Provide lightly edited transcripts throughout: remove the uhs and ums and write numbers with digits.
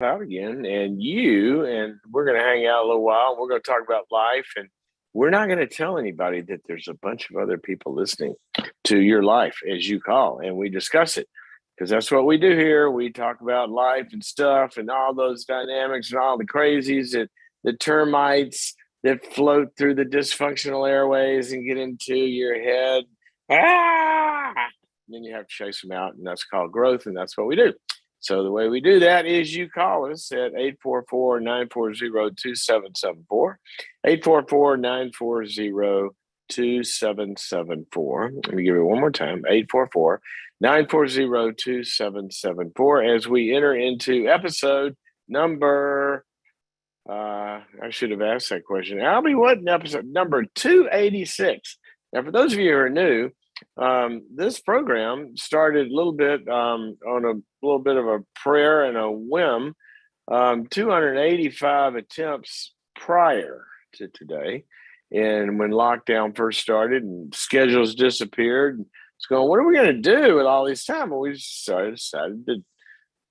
out again, and we're going to hang out a little while. We're going to talk about life, and we're not going to tell anybody that there's a bunch of other people listening to your life as you call, and we discuss it because that's what we do here. We talk about life and stuff, and all those dynamics and all the crazies that the termites that float through the dysfunctional airways and get into your head. Ah! And then you have to chase them out, and that's called growth, and that's what we do. So the way we do that is you call us at 844-940-2774, 844-940-2774. Let me give it one more time, 844-940-2774, as we enter into episode number, I should have asked that question. Albie, what episode? Number 286. Now, for those of you who are new, this program started a little bit on a little bit of a prayer and a whim. 285 attempts prior to today, and when lockdown first started and schedules disappeared, it's going, what are we going to do with all this time? Well, we decided to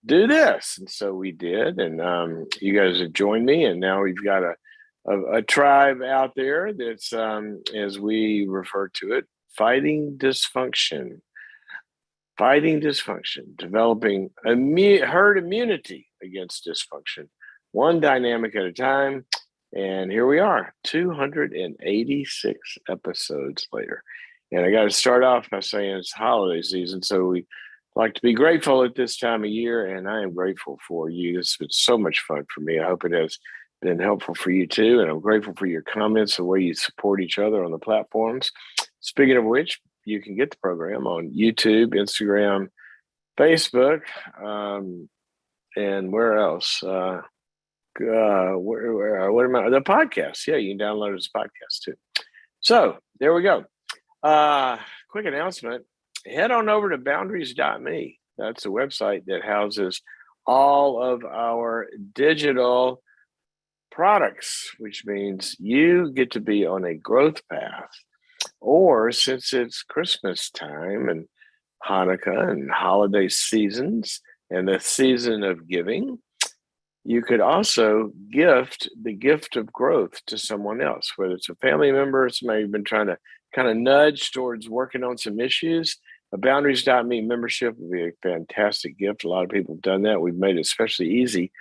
do this, and so we did, and you guys have joined me, and now we've got a tribe out there that's as we refer to it, fighting dysfunction, developing herd immunity against dysfunction, one dynamic at a time. And here we are, 286 episodes later. And I got to start off by saying it's holiday season, so we like to be grateful at this time of year, and I am grateful for you. This has been so much fun for me. I hope it has been helpful for you too, and I'm grateful for your comments, the way you support each other on the platforms. Speaking of which, you can get the program on YouTube, Instagram, Facebook, and where else? What am I? The podcast. Yeah, you can download it as a podcast too. So there we go. Quick announcement. Head on over to boundaries.me. That's a website that houses all of our digital products, which means you get to be on a growth path. Or since it's Christmas time and Hanukkah and holiday seasons and the season of giving, you could also gift the gift of growth to someone else, whether it's a family member, somebody you've been trying to kind of nudge towards working on some issues. A boundaries.me membership would be a fantastic gift. A lot of people have done that. We've made it especially easy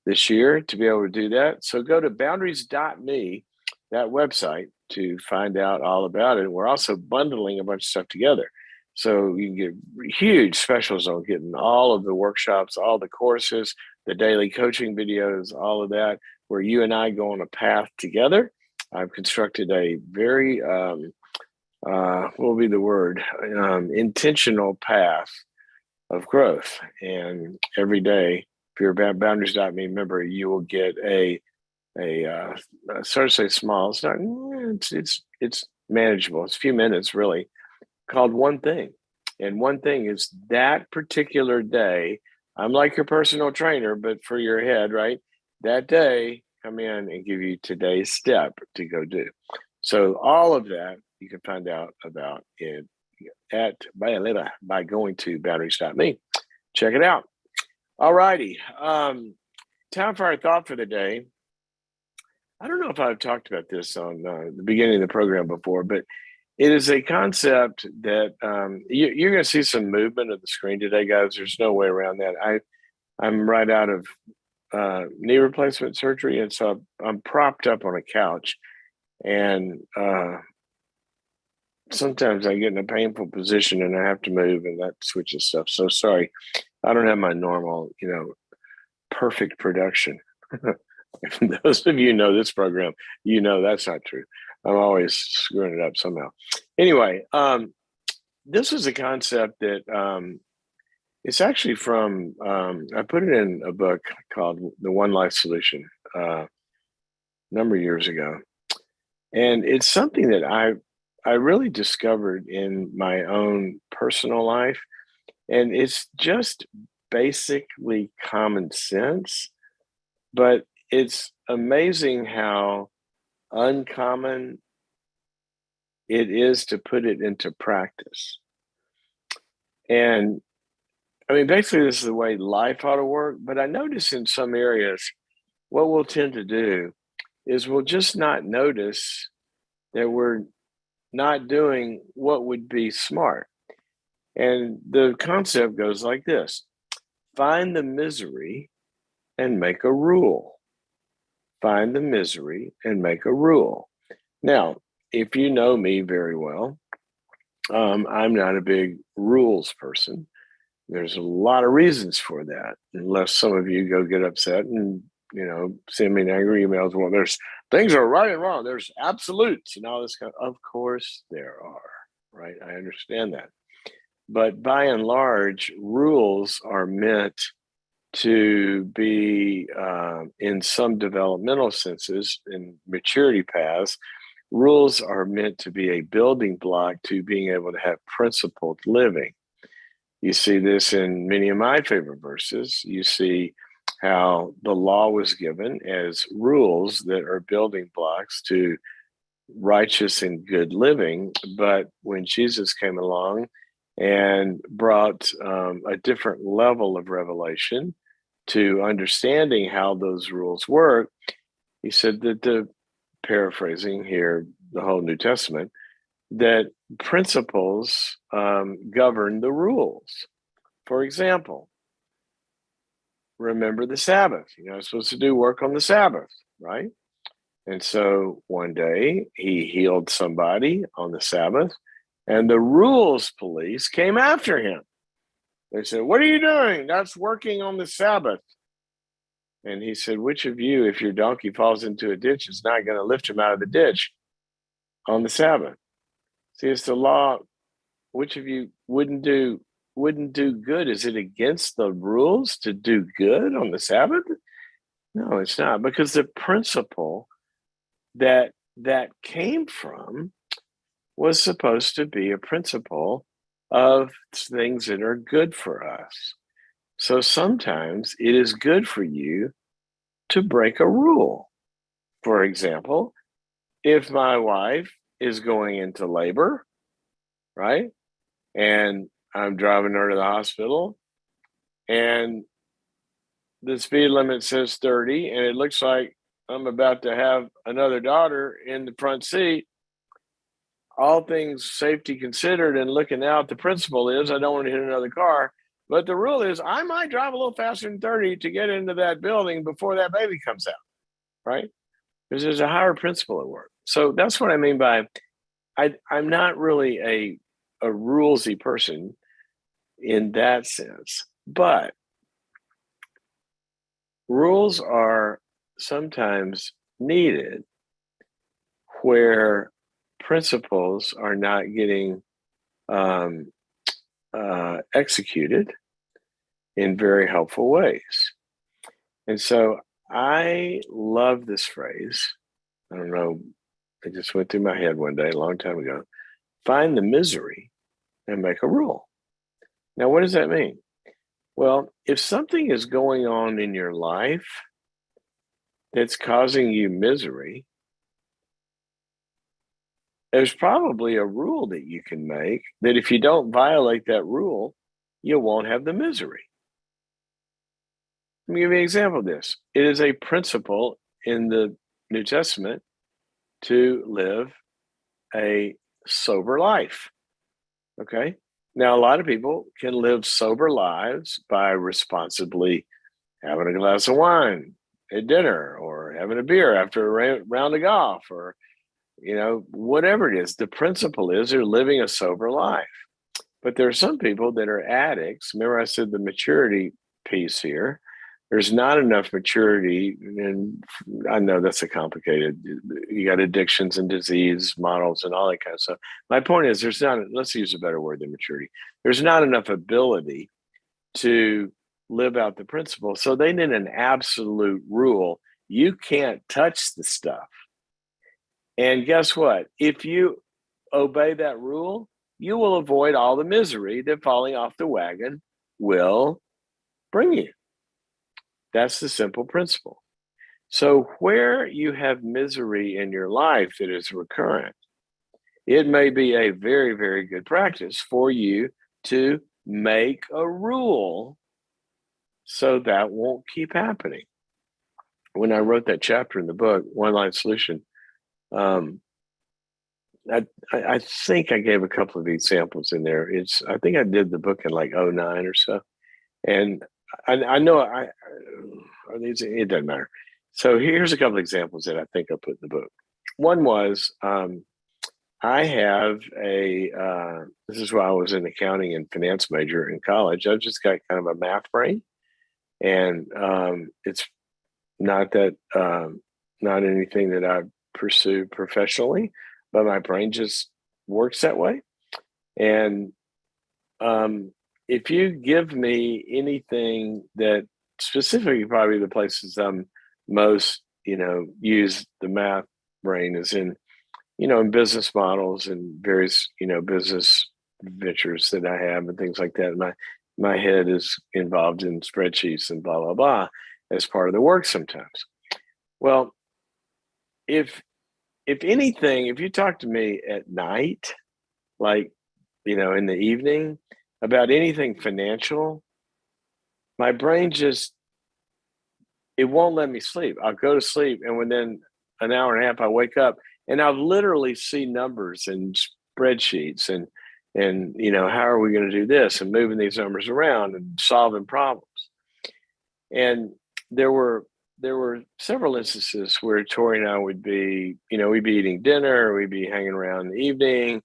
this year to be able to do that. So go to boundaries.me, that website, to find out all about it. We're also bundling a bunch of stuff together. So you can get huge specials on getting all of the workshops, all the courses, the daily coaching videos, all of that, where you and I go on a path together. I've constructed a very, what will be the word, intentional path of growth. And every day, if you're a boundaries.me member, you will get a sort of say small. It's not. It's manageable. It's a few minutes, really, called One Thing, and one thing is that particular day. I'm like your personal trainer, but for your head, right? That day, come in and give you today's step to go do. So all of that you can find out about it by going to boundaries.me. Check it out. All righty. Time for our thought for the day. I don't know if I've talked about this on the beginning of the program before, but it is a concept that you're going to see some movement of the screen today, guys. There's no way around that. I'm right out of knee replacement surgery, and so I'm propped up on a couch, and sometimes I get in a painful position and I have to move, and that switches stuff. So sorry, I don't have my normal, perfect production. Those of you who know this program, that's not true. I'm always screwing it up somehow. Anyway, this is a concept that it's actually from, I put it in a book called The One Life Solution a number of years ago. And it's something that I really discovered in my own personal life. And it's just basically common sense, but it's amazing how uncommon it is to put it into practice. And I mean, basically, this is the way life ought to work. But I notice in some areas, what we'll tend to do is we'll just not notice that we're not doing what would be smart. And the concept goes like this: find the misery and make a rule. Find the misery and make a rule. Now, if you know me very well, I'm not a big rules person. There's a lot of reasons for that, unless some of you go get upset and send me an angry emails. Well, there's things are right and wrong. There's absolutes and all this kind of course there are, right? I understand that. But by and large, rules are meant to be, in some developmental senses, in maturity paths, rules are meant to be a building block to being able to have principled living. You see this in many of my favorite verses. You see how the law was given as rules that are building blocks to righteous and good living. But when Jesus came along and brought a different level of revelation to understanding how those rules work, he said that paraphrasing here, the whole New Testament, that principles govern the rules. For example, remember the Sabbath. You're not supposed to do work on the Sabbath, right? And so one day he healed somebody on the Sabbath, and the rules police came after him. They said, "What are you doing? That's working on the Sabbath." And he said, "Which of you, if your donkey falls into a ditch, is not going to lift him out of the ditch on the Sabbath?" See, it's the law. Which of you wouldn't do good? Is it against the rules to do good on the Sabbath? No, it's not, because the principle that came from was supposed to be a principle of things that are good for us. So sometimes it is good for you to break a rule. For example, if my wife is going into labor, right? And I'm driving her to the hospital, and the speed limit says 30, and it looks like I'm about to have another daughter in the front seat. All things safety considered and looking out, the principle is I don't want to hit another car. But the rule is I might drive a little faster than 30 to get into that building before that baby comes out, right? Because there's a higher principle at work. So that's what I mean by I'm not really a rulesy person in that sense. But rules are sometimes needed where principles are not getting executed in very helpful ways. And so I love this phrase. I don't know, it just went through my head one day a long time ago. Find the misery and make a rule. Now, what does that mean? Well, if something is going on in your life that's causing you misery, there's probably a rule that you can make that if you don't violate that rule, you won't have the misery. Let me give you an example of this. It is a principle in the New Testament to live a sober life. Okay? Now, a lot of people can live sober lives by responsibly having a glass of wine at dinner or having a beer after a round of golf or, whatever it is. The principle is they're living a sober life. But there are some people that are addicts. Remember I said the maturity piece here. There's not enough maturity, and I know that's a complicated, you got addictions and disease models and all that kind of stuff. My point is there's not, let's use a better word than maturity. There's not enough ability to live out the principle. So they need an absolute rule. You can't touch the stuff. And guess what? If you obey that rule, you will avoid all the misery that falling off the wagon will bring you. That's the simple principle. So where you have misery in your life that is recurrent, it may be a very, very good practice for you to make a rule so that won't keep happening. When I wrote that chapter in the book, One Line Solution, um, I think I gave a couple of examples in there. I think I did the book in like '09 or so, and I know are these, it doesn't matter. So here's a couple of examples that I think I put in the book. One was I have this is why I was an accounting and finance major in college. I've just got kind of a math brain, and it's not that not anything that I pursue professionally, but my brain just works that way. And if you give me anything that specifically, probably the places I'm most, use the math brain is in, in business models and various, business ventures that I have and things like that. My head is involved in spreadsheets and blah, blah, blah as part of the work sometimes. Well, if anything, if you talk to me at night, like, in the evening about anything financial, my brain it won't let me sleep. I'll go to sleep, and within an hour and a half, I wake up and I'll literally see numbers and spreadsheets and how are we going to do this and moving these numbers around and solving problems. And there were several instances where Tori and I would be, we'd be eating dinner, we'd be hanging around in the evening,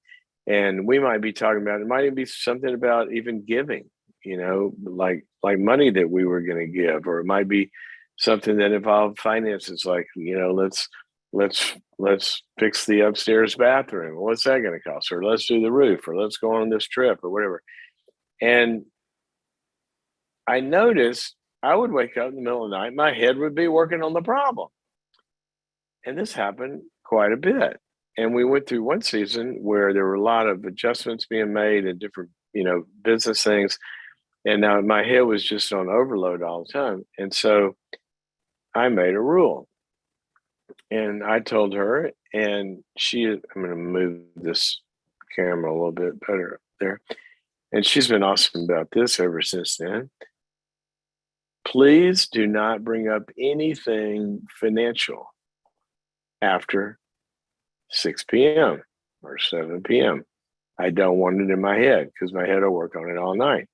and we might be talking about, it might even be something about even giving, like money that we were going to give, or it might be something that involved finances, like, let's fix the upstairs bathroom. What's that going to cost? Or let's do the roof, or let's go on this trip, or whatever. And I noticed I would wake up in the middle of the night, my head would be working on the problem. And this happened quite a bit. And we went through one season where there were a lot of adjustments being made and different, business things. And now my head was just on overload all the time. And so I made a rule. And I told her, and I'm going to move this camera a little bit better up there. And she's been awesome about this ever since then. Please do not bring up anything financial after 6 p.m. or 7 p.m. I don't want it in my head because my head will work on it all night.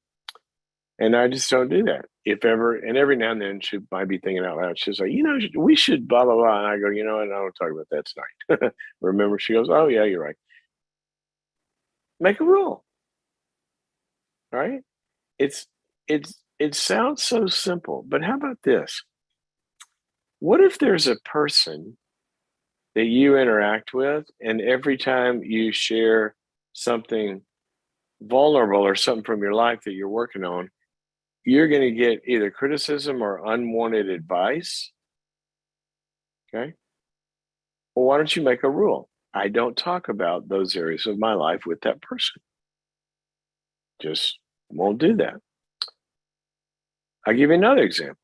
And I just don't do that. If ever, and every now and then she might be thinking out loud. She's like, we should blah, blah, blah. And I go, what? I don't talk about that tonight. Remember, she goes, oh, yeah, you're right. Make a rule. All right. It sounds so simple, but how about this? What if there's a person that you interact with, and every time you share something vulnerable or something from your life that you're working on, you're going to get either criticism or unwanted advice? Okay. Well, why don't you make a rule? I don't talk about those areas of my life with that person. Just won't do that. I'll give you another example.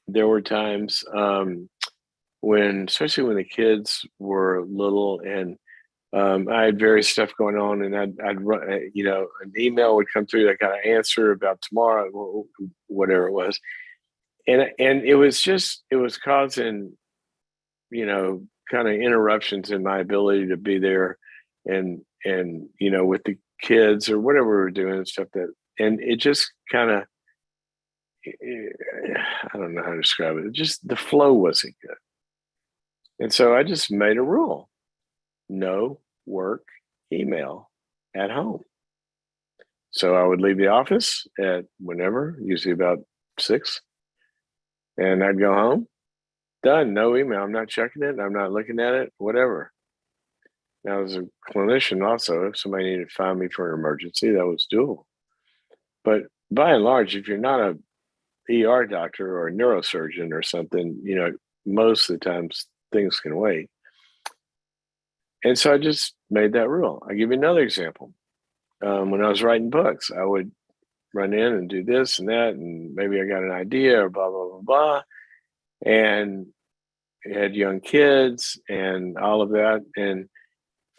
There were times especially when the kids were little, and I had various stuff going on, and I'd run, an email would come through that got an answer about tomorrow, whatever it was, and it was causing, kind of interruptions in my ability to be there, and with the kids or whatever we were doing and stuff and it just kind of, I don't know how to describe it. Just the flow wasn't good. And so I just made a rule: no work email at home. So I would leave the office at whenever, usually about 6, and I'd go home. Done. No email. I'm not checking it. I'm not looking at it, whatever. Now, as a clinician also, if somebody needed to find me for an emergency, that was doable. But by and large, if you're not a ER doctor or a neurosurgeon or something, most of the times things can wait. And so I just made that rule. I'll give you another example. When I was writing books, I would run in and do this and that, and maybe I got an idea or blah, blah, blah, blah. And I had young kids and all of that. And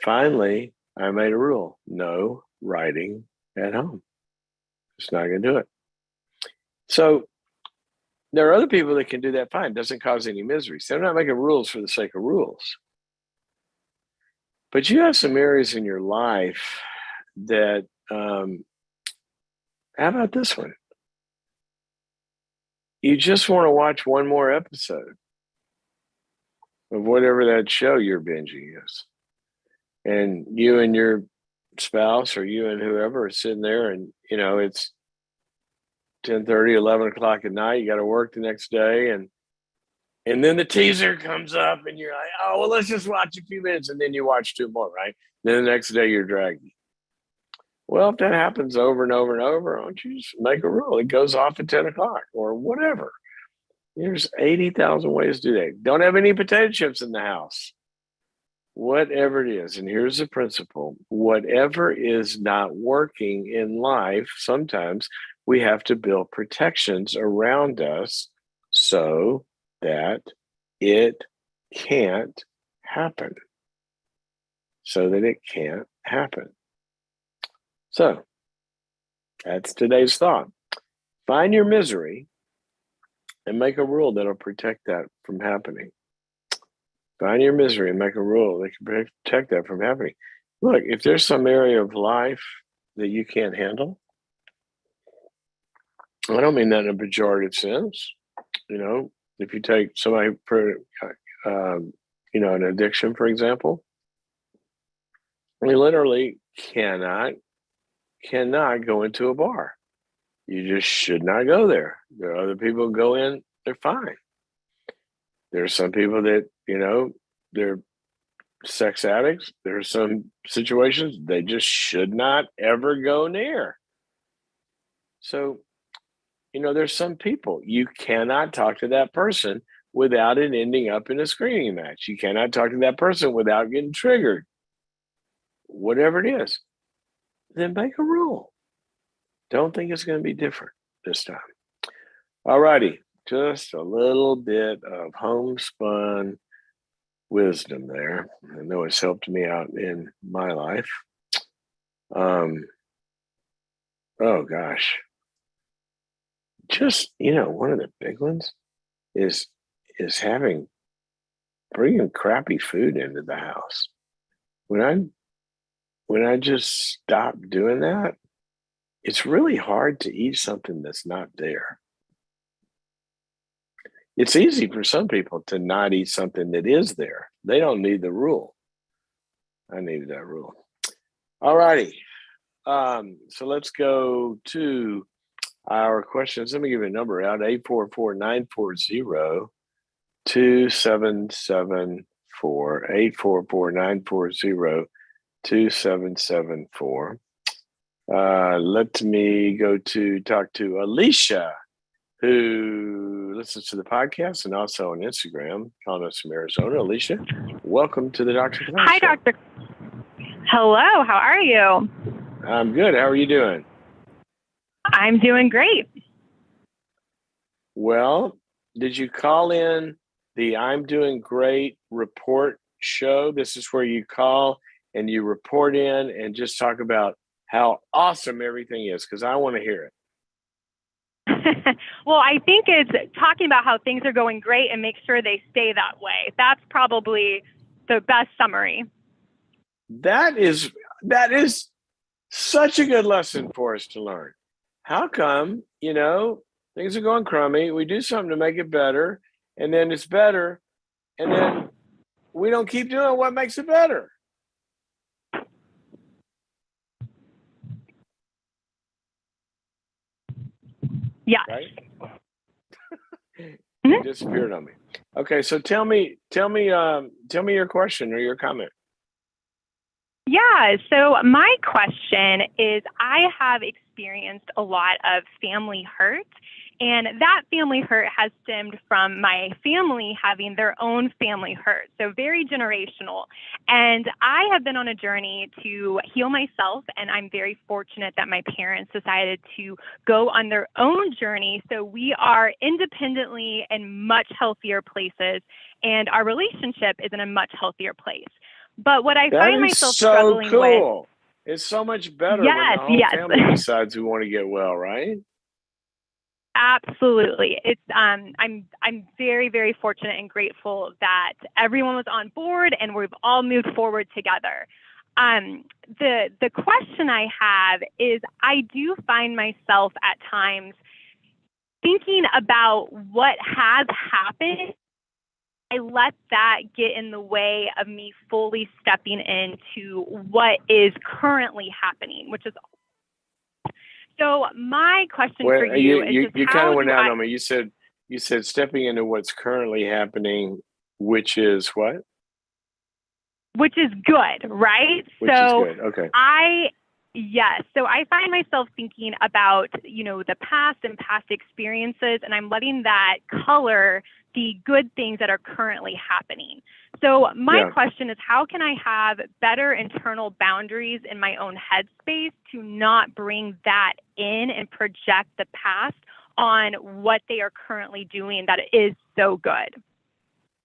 finally, I made a rule: no writing at home. Just not going to do it. So there are other people that can do that fine. It doesn't cause any misery. So they're not making rules for the sake of rules. But you have some areas in your life that, how about this one? You just want to watch one more episode of whatever that show you're binging is. And you and your spouse or you and whoever are sitting there and, it's 10:30, 11 o'clock at night. You got to work the next day. And then the teaser comes up and you're like, oh, well, let's just watch a few minutes. And then you watch two more, right? Then the next day you're dragging. Well, if that happens over and over and over, why don't you just make a rule? It goes off at 10 o'clock or whatever. There's 80,000 ways to do that. Don't have any potato chips in the house. Whatever it is. And here's the principle. Whatever is not working in life, sometimes we have to build protections around us so that it can't happen. So that it can't happen. So that's today's thought. Find your misery and make a rule that'll protect that from happening. Find your misery and make a rule that can protect that from happening. Look, if there's some area of life that you can't handle, I don't mean that in a pejorative sense. If you take somebody for, an addiction, for example, we literally cannot go into a bar. You just should not go there. There are other people who go in, they're fine. There's some people that, they're sex addicts. There are some situations they just should not ever go near. So, there's some people you cannot talk to that person without it ending up in a screaming match. You cannot talk to that person without getting triggered. Whatever it is, then make a rule. Don't think it's going to be different this time. All righty. Just a little bit of homespun wisdom there. I know it's helped me out in my life. Oh gosh. Just, one of the big ones is bringing crappy food into the house. When I just stop doing that, it's really hard to eat something that's not there. It's easy for some people to not eat something that is there. They don't need the rule. I needed that rule. All righty. So let's go to our questions. Let me give you a number out, 844-940-2774, 844-940-2774. Let me go to talk to Alicia, who listens to the podcast and also on Instagram, calling us from Arizona. Alicia, welcome to the Dr. Clyde Hi, Show. Dr. Hello, how are you? I'm good. How are you doing? I'm doing great. Well, did you call in the I'm Doing Great report show? This is where you call and you report in and just talk about how awesome everything is, because I want to hear it. Well, I think it's talking about how things are going great and make sure they stay that way. That's probably the best summary. That is such a good lesson for us to learn. How come, things are going crummy, we do something to make it better, and then it's better, and then we don't keep doing what makes it better? Yeah. Right? You disappeared on me. Okay, so tell me your question or your comment. Yeah, so my question is, I have experienced a lot of family hurt, and that family hurt has stemmed from my family having their own family hurt, so very generational. And I have been on a journey to heal myself, and I'm very fortunate that my parents decided to go on their own journey, so we are independently in much healthier places, and our relationship is in a much healthier place. But what I find myself struggling with, It's so much better when the Yes, whole yes. family decides we want to get well, right? Absolutely. It's I'm very, very fortunate and grateful that everyone was on board and we've all moved forward together. The question I have is I do find myself at times thinking about what has happened. I let that get in the way of me fully stepping into what is currently happening, which is so my question Well, for you is you just you kind how of went do out I, on me. You said stepping into what's currently happening, which is what? which is good, right? Which is So good. Okay. yes. So I find myself thinking about, the past and past experiences, and I'm letting that color the good things that are currently happening. So my Yeah. question is, how can I have better internal boundaries in my own headspace to not bring that in and project the past on what they are currently doing that is so good?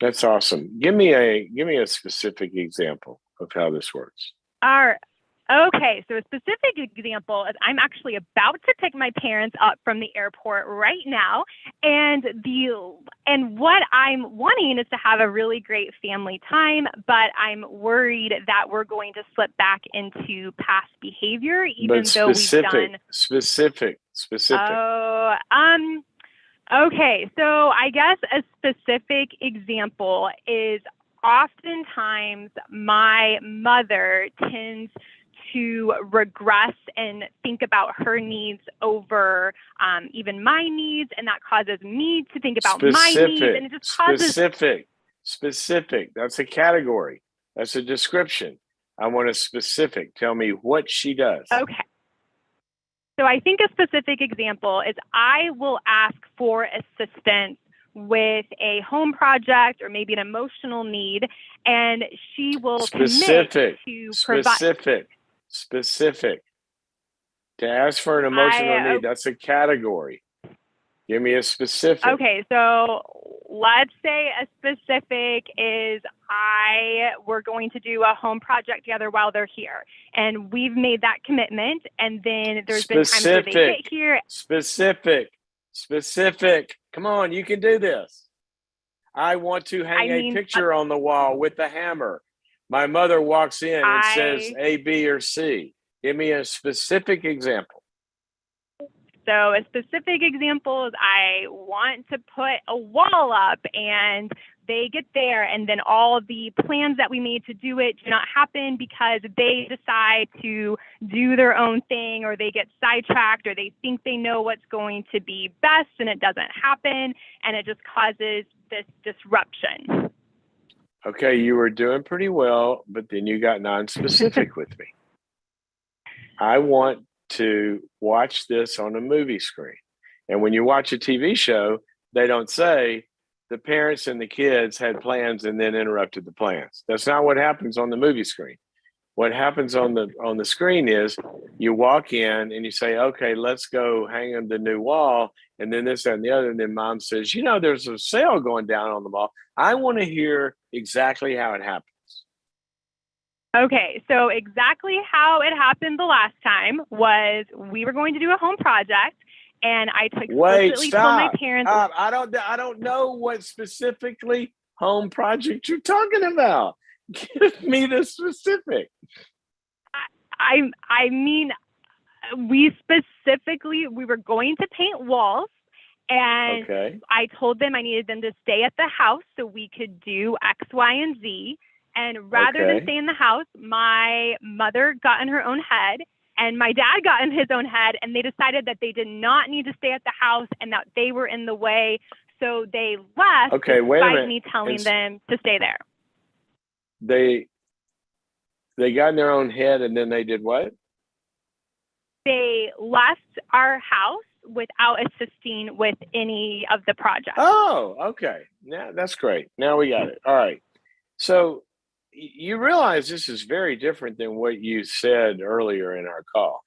That's awesome. Give me a specific example of how this works. Our Okay, so a specific example is I'm actually about to pick my parents up from the airport right now, and what I'm wanting is to have a really great family time, but I'm worried that we're going to slip back into past behavior, But even though we've done. specific. Oh, okay, so I guess a specific example is oftentimes my mother tends to regress and think about her needs over even my needs, and that causes me to think about my needs, and Specific, it just causes. specific, specific. That's a category. That's a description. I want a specific. Tell me what she does. Okay, so I think a specific example is I will ask for assistance with a home project or maybe an emotional need, and she will commit Specific, to provide. specific. To ask for an emotional I need, that's a category. Give me a specific. Okay, so let's say a specific is we're going to do a home project together while they're here. And we've made that commitment. And then there's been times where they get Specific, here. specific, specific. Come on, you can do this. I want to I hang a mean, picture on the wall with the hammer. My mother walks in and says I A, B, or C. Give me a specific example. So a specific example is I want to put a wall up, and they get there, and then all the plans that we made to do it do not happen because they decide to do their own thing, or they get sidetracked, or they think they know what's going to be best and it doesn't happen, and it just causes this disruption. Okay, you were doing pretty well, but then you got non-specific with me. I want to watch this on a movie screen. And when you watch a TV show, they don't say the parents and the kids had plans and then interrupted the plans. That's not what happens on the movie screen. What happens on the screen is you walk in and you say, okay, let's go hang on the new wall, and then this, that, and the other. And then mom says, there's a sale going down on the wall. I want to hear exactly how it happened. Okay, so exactly how it happened the last time was we were going to do a home project, and I explicitly told my parents. Stop. I don't know what specifically home project you're talking about. Give me the specific. I mean, we were going to paint walls, and Okay. I told them I needed them to stay at the house so we could do X, Y, and Z. And rather than Okay. stay in the house, my mother got in her own head and my dad got in his own head, and they decided that they did not need to stay at the house and that they were in the way. So they left Okay, wait a despite minute. me telling them to stay there. They got in their own head and then they did what? They left our house without assisting with any of the projects. Oh, okay. Now that's great. Now we got it. All right. So you realize this is very different than what you said earlier in our call.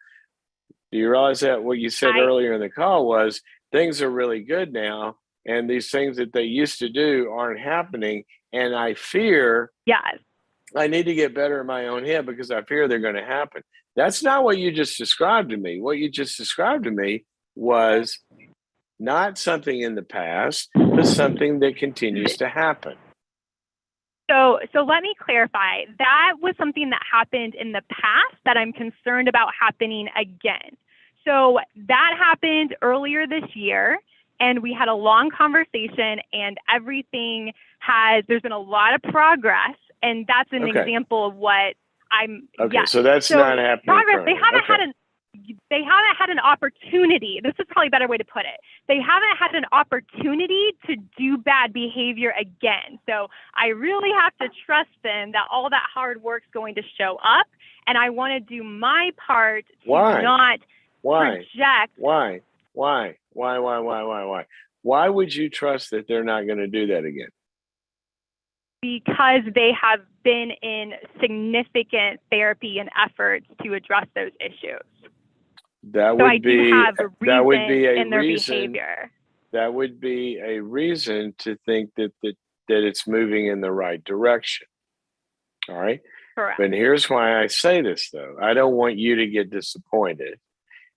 Do you realize that what you said earlier in the call was things are really good now, and these things that they used to do aren't happening, and I fear Yes. I need to get better in my own head because I fear they're going to happen. That's not what you just described to me. What you just described to me was not something in the past, but something that continues to happen. So let me clarify. That was something that happened in the past that I'm concerned about happening again. So that happened earlier this year, and we had a long conversation, and there's been a lot of progress, and that's an example of what I'm. Okay, yes. so that's not happening. Progress. Currently. They haven't had an opportunity. This is probably a better way to put it. They haven't had an opportunity to do bad behavior again. So I really have to trust them that all that hard work's going to show up, and I want to do my part to not project. Why? Why would you trust that they're not going to do that again? Because they have been in significant therapy and efforts to address those issues. That would be a reason to think that it's moving in the right direction. All right. Correct. But here's why I say this, though. I don't want you to get disappointed,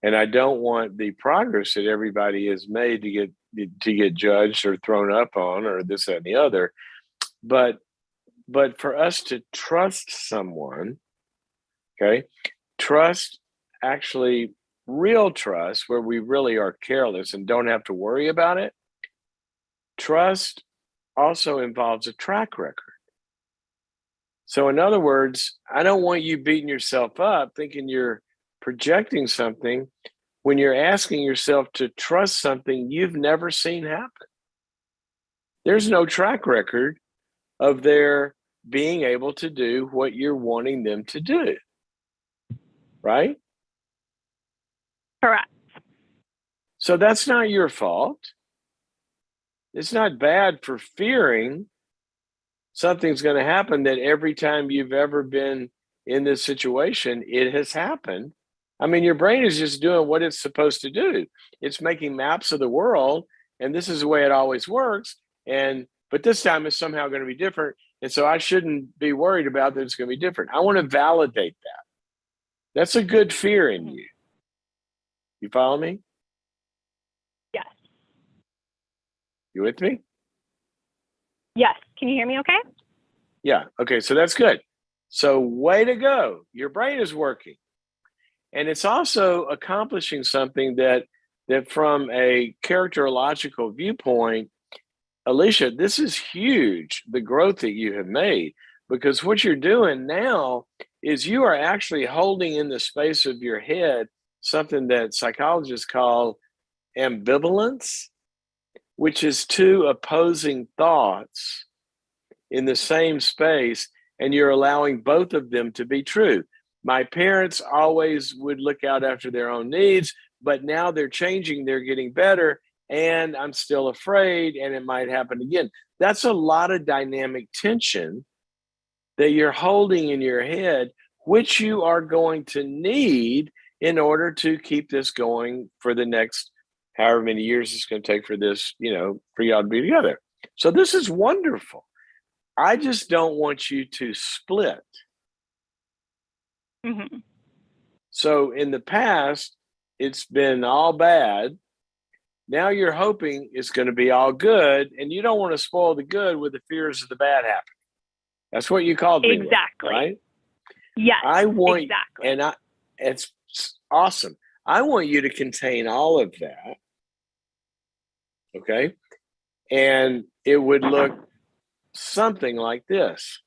and I don't want the progress that everybody has made to get judged or thrown up on or this, that, and the other. But for us to trust someone, okay, trust, actually real trust, where we really are careless and don't have to worry about it, trust also involves a track record. So in other words, I don't want you beating yourself up thinking you're projecting something when you're asking yourself to trust something you've never seen happen. There's no track record of their being able to do what you're wanting them to do, right? Correct. So that's not your fault. It's not bad for fearing something's going to happen that every time you've ever been in this situation, it has happened. I mean, your brain is just doing what it's supposed to do. It's making maps of the world, and this is the way it always works. But this time it's somehow going to be different. And so I shouldn't be worried about that it's going to be different. I want to validate that. That's a good fear in you. You follow me? Yes. You with me? Yes. Can you hear me okay? Yeah. Okay. So that's good. So way to go. Your brain is working. And it's also accomplishing something that from a characterological viewpoint, Alicia, this is huge, the growth that you have made, because what you're doing now is you are actually holding in the space of your head something that psychologists call ambivalence, which is two opposing thoughts in the same space, and you're allowing both of them to be true. My parents always would look out after their own needs, but now they're changing, they're getting better, and I'm still afraid, and it might happen again. That's a lot of dynamic tension that you're holding in your head, which you are going to need in order to keep this going for the next however many years it's going to take for this, for y'all to be together. So this is wonderful. I just don't want you to split. Mm-hmm. So in the past, it's been all bad. Now you're hoping it's going to be all good, and you don't want to spoil the good with the fears of the bad happening. That's what you called me. Exactly. With, right? Yes. Exactly. It's awesome. I want you to contain all of that. Okay. And it would look something like this.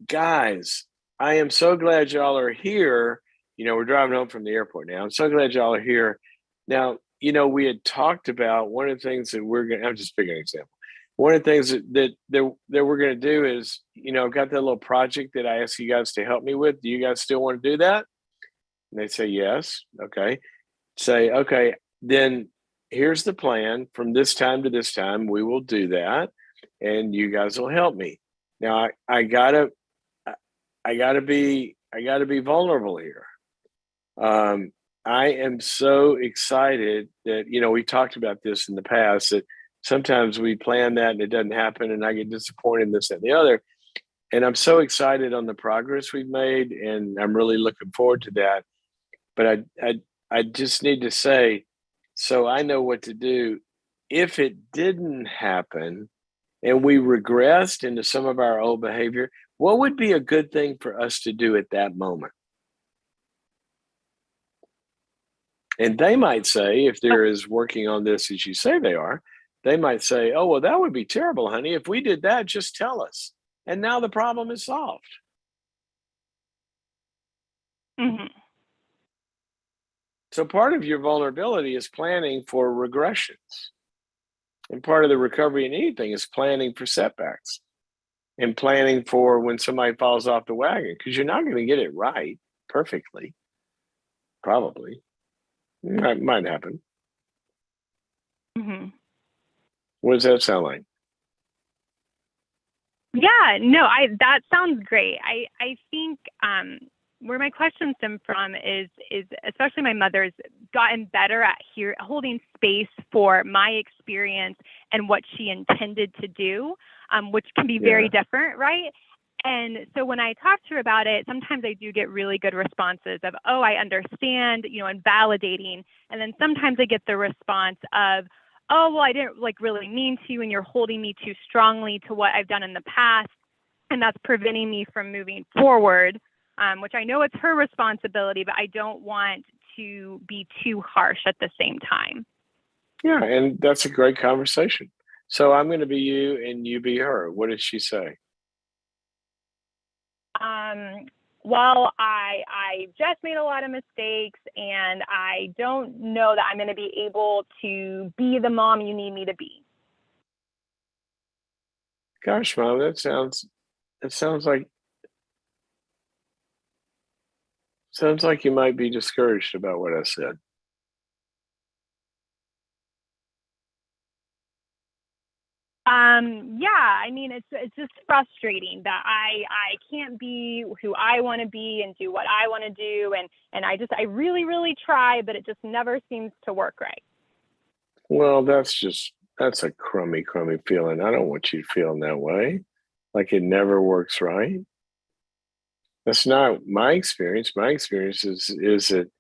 Guys, I am so glad y'all are here. We're driving home from the airport now. I'm so glad y'all are here. Now, we had talked about one of the things that I'm just picking an example. One of the things that we're going to do is, I've got that little project that I asked you guys to help me with. Do you guys still want to do that? And they say, yes. Okay. Say, okay, then here's the plan. From this time to this time, we will do that. And you guys will help me. Now I gotta be vulnerable here. I am so excited that, we talked about this in the past, that sometimes we plan that and it doesn't happen and I get disappointed in this and the other. And I'm so excited on the progress we've made, and I'm really looking forward to that. But I just need to say, so I know what to do if it didn't happen and we regressed into some of our old behavior. What would be a good thing for us to do at that moment? And they might say, if they're as working on this as you say they are, they might say, oh, well, that would be terrible, honey. If we did that, just tell us. And now the problem is solved. Mm-hmm. So part of your vulnerability is planning for regressions. And part of the recovery in anything is planning for setbacks and planning for when somebody falls off the wagon, because you're not going to get it right perfectly. Probably. Might happen. Mm-hmm. What does that sound like? Yeah, no, that sounds great. I think where my question stems from is especially my mother's gotten better at holding space for my experience and what she intended to do, which can be very different, right? And so when I talk to her about it, sometimes I do get really good responses of, oh, I understand, and validating. And then sometimes I get the response of, oh, well, I didn't really mean to, and you're holding me too strongly to what I've done in the past, and that's preventing me from moving forward, which I know it's her responsibility, but I don't want to be too harsh at the same time. Yeah, and that's a great conversation. So I'm going to be you and you be her. What did she say? Well, I just made a lot of mistakes, and I don't know that I'm going to be able to be the mom you need me to be. Gosh, Mom, that sounds like you might be discouraged about what I said. Yeah, I mean, it's just frustrating that I can't be who I want to be and do what I want to do, and I really, really try, but it just never seems to work right. Well, that's a crummy feeling. I don't want you feeling that way, like it never works right. That's not my experience. My experience is that,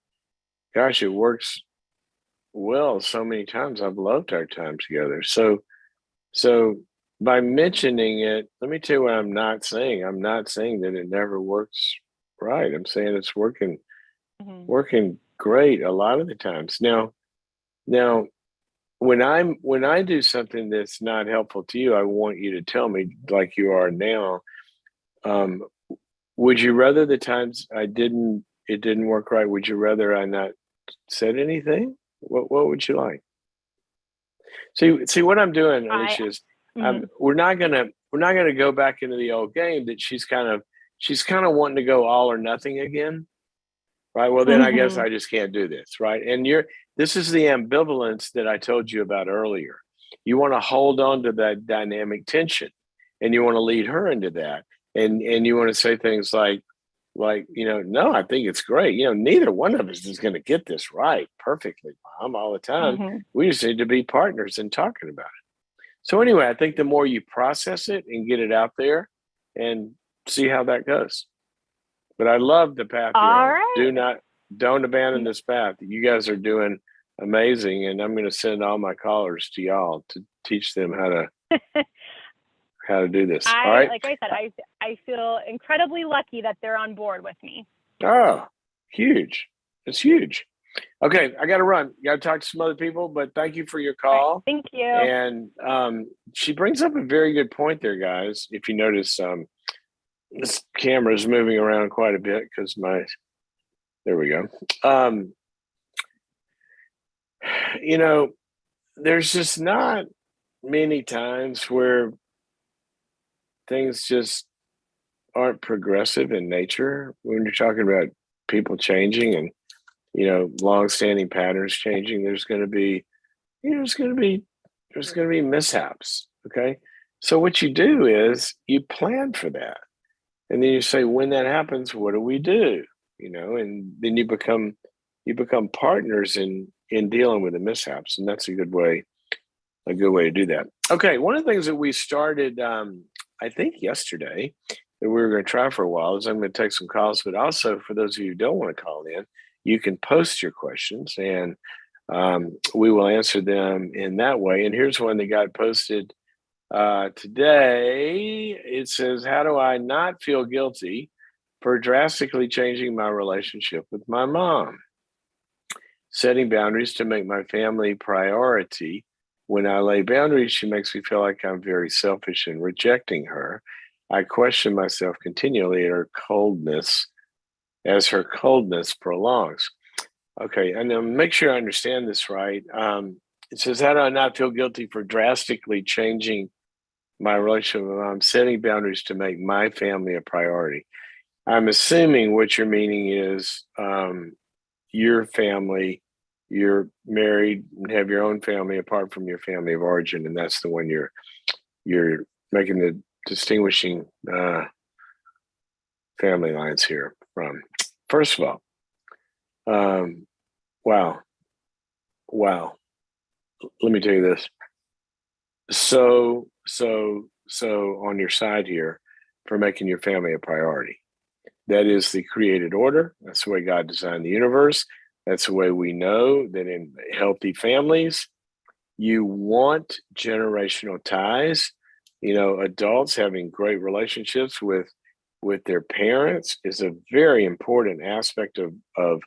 gosh, it works well so many times. I've loved our time together. So by mentioning it, let me tell you what I'm not saying. I'm not saying that it never works right. I'm saying it's working Mm-hmm. working great a lot of the times. Now when I do something that's not helpful to you, I want you to tell me like you are now. Um, would you rather the times it didn't work right? Would you rather I not said anything? What would you like? See what I'm doing, Alicia, is Mm-hmm. we're not gonna go back into the old game that she's kind of wanting to go all or nothing again, right? Well, then I guess Mm-hmm. I just can't do this, right? And this is the ambivalence that I told you about earlier. You want to hold on to that dynamic tension, and you want to lead her into that, and you want to say things like no, I think it's great. Neither one of us is going to get this right perfectly, Mom, all the time. Mm-hmm. We just need to be partners in talking about it. So anyway, I think the more you process it and get it out there and see how that goes. But I love the path you're All on. right. Don't abandon this path. You guys are doing amazing, and I'm going to send all my callers to y'all to teach them how to do this. All right. Like I said, I feel incredibly lucky that they're on board with me. Oh, huge. It's huge. Okay, I got to run. Got to talk to some other people, but thank you for your All right, call. thank you. And she brings up a very good point there, guys. If you notice, this camera is moving around quite a bit because there we go. There's just not many times where things just aren't progressive in nature when you're talking about people changing and long-standing patterns changing. There's going to be mishaps. Okay, so what you do is you plan for that, and then you say, when that happens, what do we do? And then you become partners in dealing with the mishaps, and that's a good way to do that. Okay, one of the things that we started, I think yesterday, that we were going to try for a while is I'm going to take some calls, but also for those of you who don't want to call in, you can post your questions and we will answer them in that way. And here's one that got posted today. It says, how do I not feel guilty for drastically changing my relationship with my mom? Setting boundaries to make my family priority. When I lay boundaries, she makes me feel like I'm very selfish in rejecting her. I question myself continually at her coldness as her coldness prolongs. Okay, and then make sure I understand this right. It says, how do I not feel guilty for drastically changing my relationship with mom, setting boundaries to make my family a priority? I'm assuming what you're meaning is your family, you're married and have your own family apart from your family of origin, and that's the one you're making the distinguishing family lines here from. First of all, wow. Let me tell you this. So on your side here for making your family a priority. That is the created order. That's the way God designed the universe. That's the way we know that in healthy families, you want generational ties. Adults having great relationships with their parents is a very important aspect of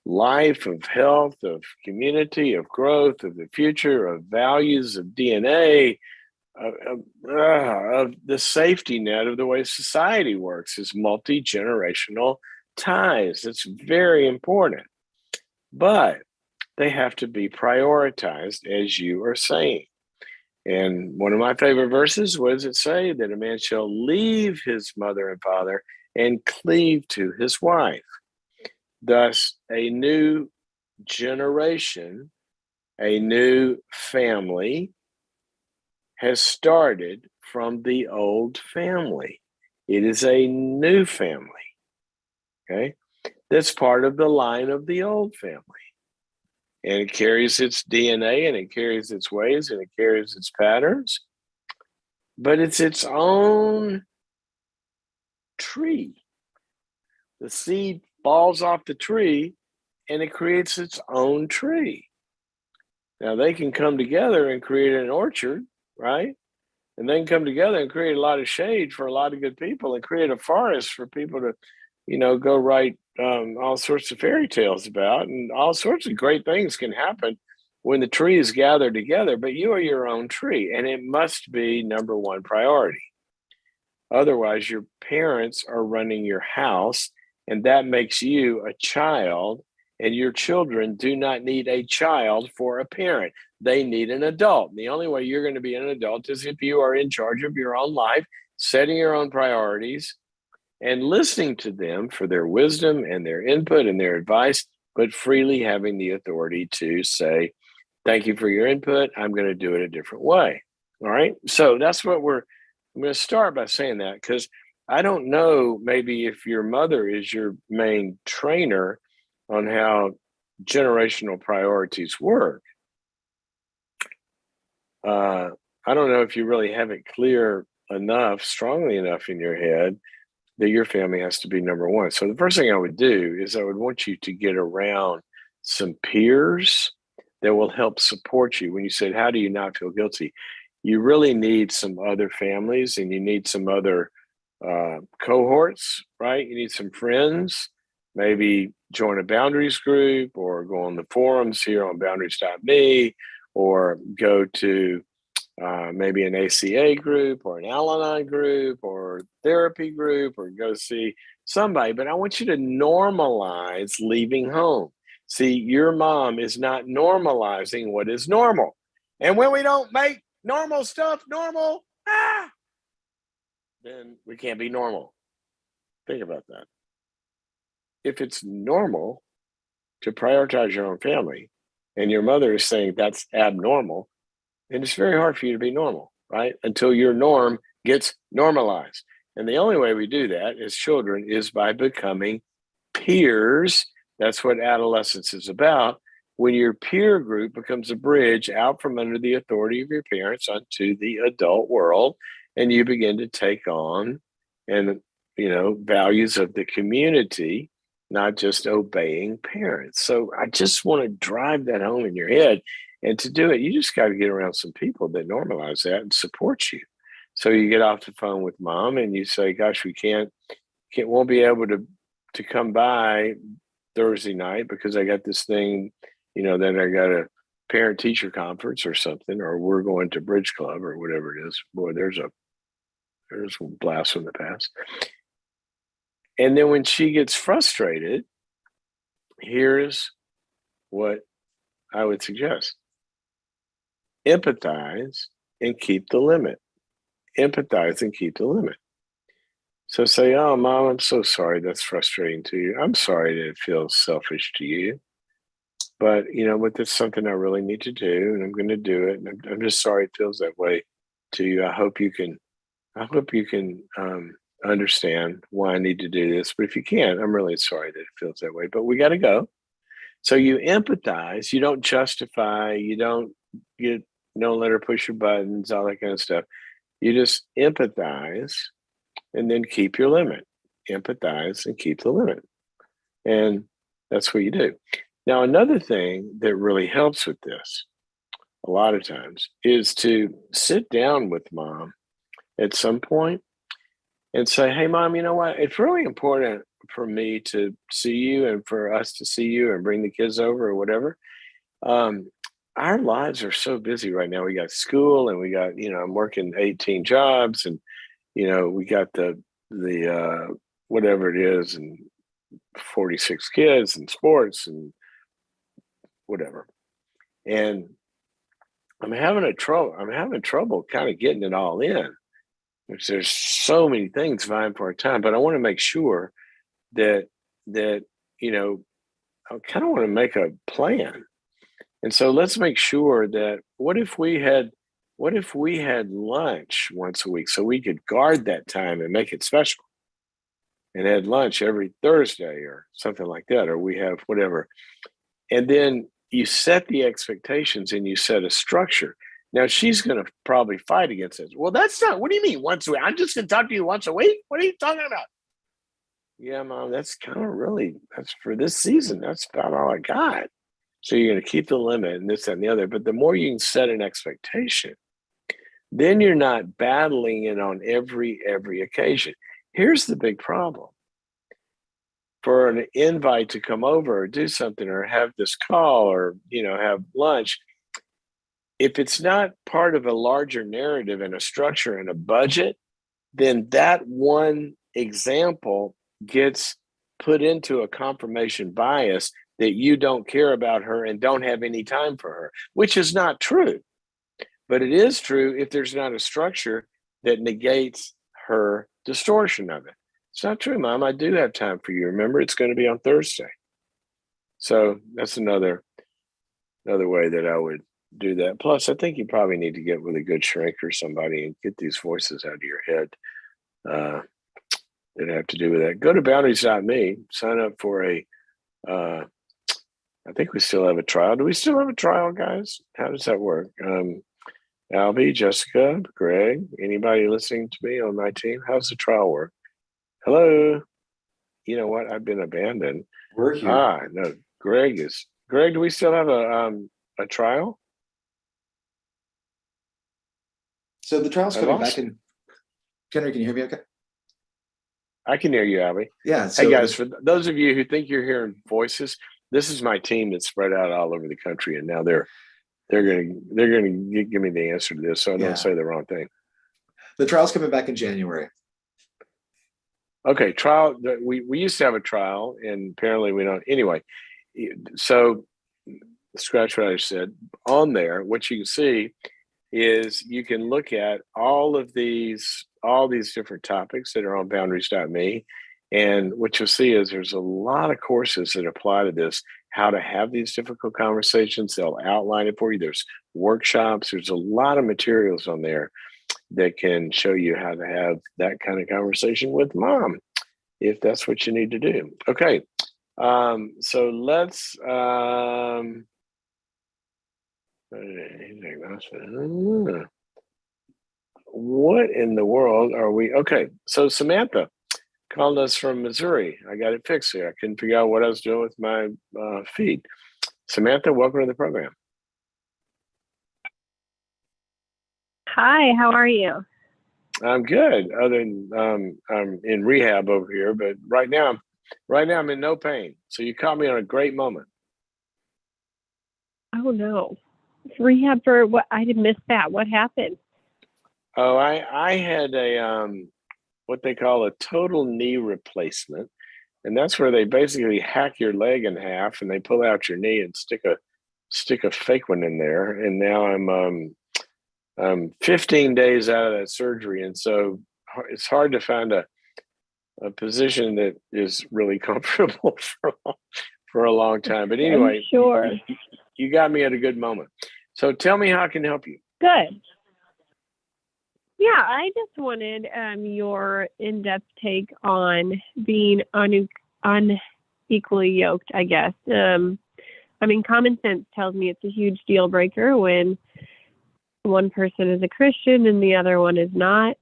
life, of health, of community, of growth, of the future, of values, of DNA, of the safety net of the way society works is multi-generational ties. It's very important, but they have to be prioritized, as you are saying. And one of my favorite verses, what does it say? That a man shall leave his mother and father and cleave to his wife. Thus, a new generation, a new family has started from the old family. It is a new family, okay? That's part of the line of the old family. And it carries its DNA and it carries its ways and it carries its patterns, but it's its own tree. The seed falls off the tree and it creates its own tree. Now they can come together and create an orchard, right? And they can come together and create a lot of shade for a lot of good people and create a forest for people to, go write all sorts of fairy tales about, and all sorts of great things can happen when the trees gather together. But you are your own tree, and it must be number one priority. Otherwise, your parents are running your house, and that makes you a child, and your children do not need a child for a parent. They need an adult. And the only way you're going to be an adult is if you are in charge of your own life, setting your own priorities, and listening to them for their wisdom and their input and their advice, but freely having the authority to say, thank you for your input. I'm going to do it a different way. All right. So that's what I'm going to start by saying that, because I don't know, maybe if your mother is your main trainer on how generational priorities work. I don't know if you really have it clear enough, strongly enough in your head that your family has to be number one. So the first thing I would do is I would want you to get around some peers that will help support you. When you said, how do you not feel guilty? You really need some other families and you need some other cohorts, right? You need some friends, maybe join a boundaries group or go on the forums here on boundaries.me, or go to maybe an ACA group or an Al-Anon group or therapy group, or go see somebody. But I want you to normalize leaving home. See, your mom is not normalizing what is normal. And when we don't make normal stuff normal, then we can't be normal. Think about that. If it's normal to prioritize your own family and your mother is saying that's abnormal, then it's very hard for you to be normal, right? Until your norm gets normalized. And the only way we do that as children is by becoming peers. That's what adolescence is about. When your peer group becomes a bridge out from under the authority of your parents onto the adult world, and you begin to take on and values of the community, not just obeying parents. So I just want to drive that home in your head. And to do it, you just got to get around some people that normalize that and support you. So you get off the phone with mom and you say, gosh, we won't be able to come by Thursday night because I got this thing, then I got a parent teacher conference or something, or we're going to bridge club or whatever it is. Boy, there's a blast from the past. And then when she gets frustrated, here's what I would suggest. Empathize and keep the limit. Empathize and keep the limit. So say, oh, Mom, I'm so sorry that's frustrating to you. I'm sorry that it feels selfish to you. But, but that's something I really need to do, and I'm going to do it. And I'm just sorry it feels that way to you. I hope you can understand why I need to do this. But if you can't, I'm really sorry that it feels that way. But we got to go. So you empathize. You don't justify. You don't let her push your buttons, all that kind of stuff. You just empathize and then keep your limit. Empathize and keep the limit. And that's what you do. Now, another thing that really helps with this a lot of times is to sit down with mom at some point and say, hey, Mom, you know what? It's really important for me to see you and for us to see you and bring the kids over or whatever. Our lives are so busy right now. We got school and we got, I'm working 18 jobs and, we got the whatever it is and 46 kids and sports and whatever. And I'm having trouble kind of getting it all in, which there's so many things vying for our time, but I want to make sure that I kind of want to make a plan. And so let's make sure that what if we had lunch once a week so we could guard that time and make it special and had lunch every Thursday or something like that, or we have whatever. And then you set the expectations and you set a structure. Now she's going to probably fight against this. Well, that's not, what do you mean once a week? I'm just going to talk to you once a week? What are you talking about? Yeah, Mom, that's kind of that's for this season. That's about all I got. So you're going to keep the limit and this and the other. But the more you can set an expectation, then you're not battling it on every occasion. Here's the big problem. For an invite to come over or do something or have this call or, have lunch, if it's not part of a larger narrative and a structure and a budget, then that one example gets put into a confirmation bias that you don't care about her and don't have any time for her, which is not true. But it is true if there's not a structure that negates her distortion of it. It's not true, Mom. I do have time for you. Remember, it's going to be on Thursday. So that's another way that I would do that. Plus, I think you probably need to get with a good shrink or somebody and get these voices out of your head that have to do with that. Go to boundaries.me, sign up for I think we still have a trial. Do we still have a trial, guys? How does that work? Albie, Jessica, Greg, anybody listening to me on my team? How's the trial work? Hello. You know what? I've been abandoned. We're here. No. Greg, do we still have a trial? So the trial's coming back in. Henry, can you hear me okay? I can hear you, Albie. Yeah. So hey guys, for those of you who think you're hearing voices, this is my team that's spread out all over the country, and now they're gonna give me the answer to this, so I don't say the wrong thing. The trial's coming back in January. Okay, trial. We used to have a trial, and apparently we don't. Anyway, so scratch what I said. On there, what you can see is you can look at all these different topics that are on boundaries.me. And what you'll see is there's a lot of courses that apply to this, how to have these difficult conversations. They'll outline it for you. There's workshops. There's a lot of materials on there that can show you how to have that kind of conversation with mom, if that's what you need to do. Okay. So let's, what in the world are we? Okay. So Samantha calling us from Missouri. I got it fixed here. I couldn't figure out what I was doing with my feed. Samantha, welcome to the program. Hi, how are you? I'm good. Other than I'm in rehab over here, but right now I'm in no pain. So you caught me on a great moment. Oh no. Rehab for what? I did miss that. What happened? Oh, I had a what they call a total knee replacement, and that's where they basically hack your leg in half and they pull out your knee and stick a fake one in there. And now I'm 15 days out of that surgery, and so it's hard to find a position that is really comfortable for a long time. But anyway, I'm sure. You got me at a good moment. So tell me how I can help you. Good. Yeah, I just wanted your in-depth take on being unequally yoked, I guess. I mean, common sense tells me it's a huge deal breaker when one person is a Christian and the other one is not.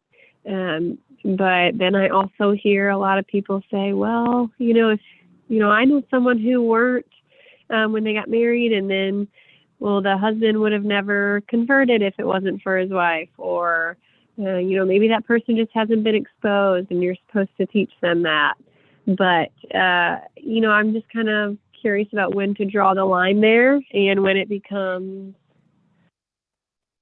But then I also hear a lot of people say, well, if I know someone who weren't when they got married, and then, well, the husband would have never converted if it wasn't for his wife, or maybe that person just hasn't been exposed and you're supposed to teach them that. But, I'm just kind of curious about when to draw the line there and when it becomes,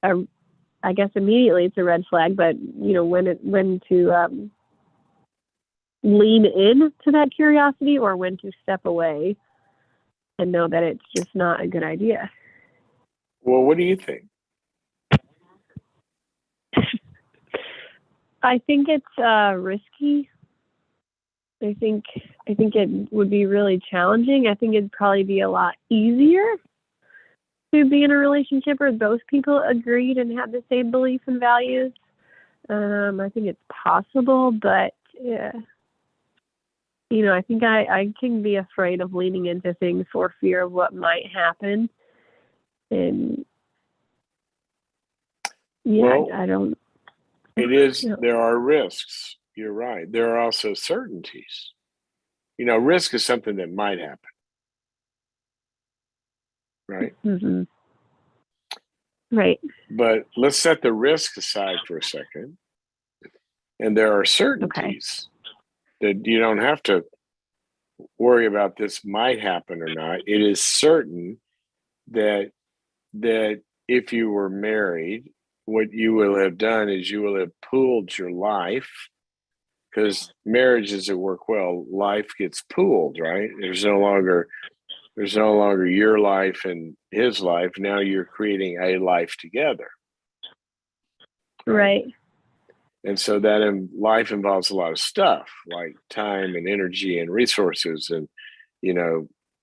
I guess immediately it's a red flag, but, when to lean in to that curiosity or when to step away and know that it's just not a good idea. Well, what do you think? I think it's risky. I think it would be really challenging. I think it'd probably be a lot easier to be in a relationship where both people agreed and had the same beliefs and values. I think it's possible, but I think I can be afraid of leaning into things for fear of what might happen. And I don't. It is, there are risks. You're right. There are also certainties. Risk is something that might happen. Right? Mm-hmm. Right. But let's set the risk aside for a second. And there are certainties that you don't have to worry about this might happen or not. It is certain that if you were married, what you will have done is you will have pooled your life, because marriages that work well, life gets pooled, right? There's no longer your life and his life. Now you're creating a life together. Right. And so that life involves a lot of stuff like time and energy and resources and,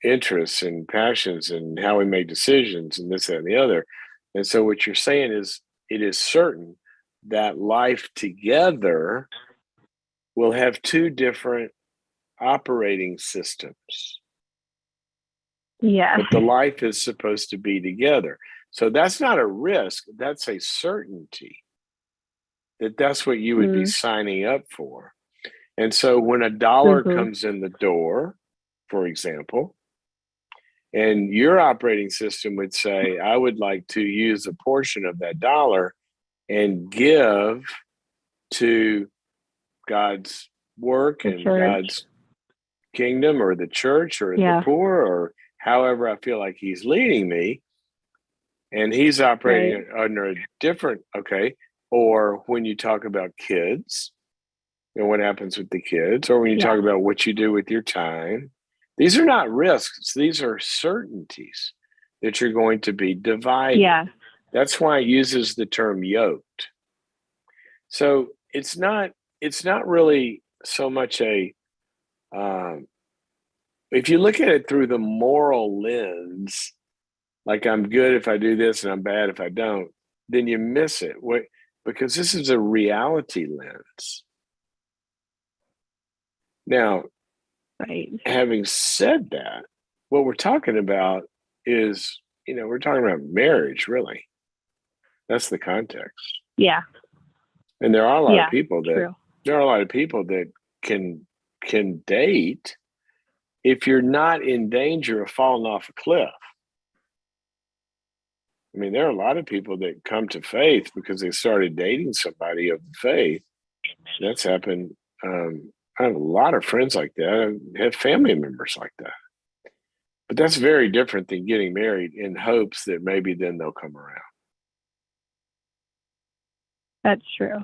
interests and passions and how we make decisions and this, that, and the other. And so what you're saying is it is certain that life together will have two different operating systems. Yeah. But the life is supposed to be together. So that's not a risk. That's a certainty that's what you would be signing up for. And so when a dollar comes in the door, for example, and your operating system would say, I would like to use a portion of that dollar and give to God's work and God's kingdom or the church or the poor or however I feel like he's leading me. And he's operating under a different, or when you talk about kids and what happens with the kids, or when you talk about what you do with your time, these are not risks. These are certainties that you're going to be divided. Yeah. That's why it uses the term yoked. So it's not really so much if you look at it through the moral lens, like I'm good if I do this and I'm bad if I don't, then you miss it. Because this is a reality lens. Now, having said that, what we're talking about is, we're talking about marriage, really. That's the context. Yeah. And there are a lot of people that can can date if you're not in danger of falling off a cliff. I mean, there are a lot of people that come to faith because they started dating somebody of the faith. That's happened. I have a lot of friends like that. I have family members like that. But that's very different than getting married in hopes that maybe then they'll come around. That's true.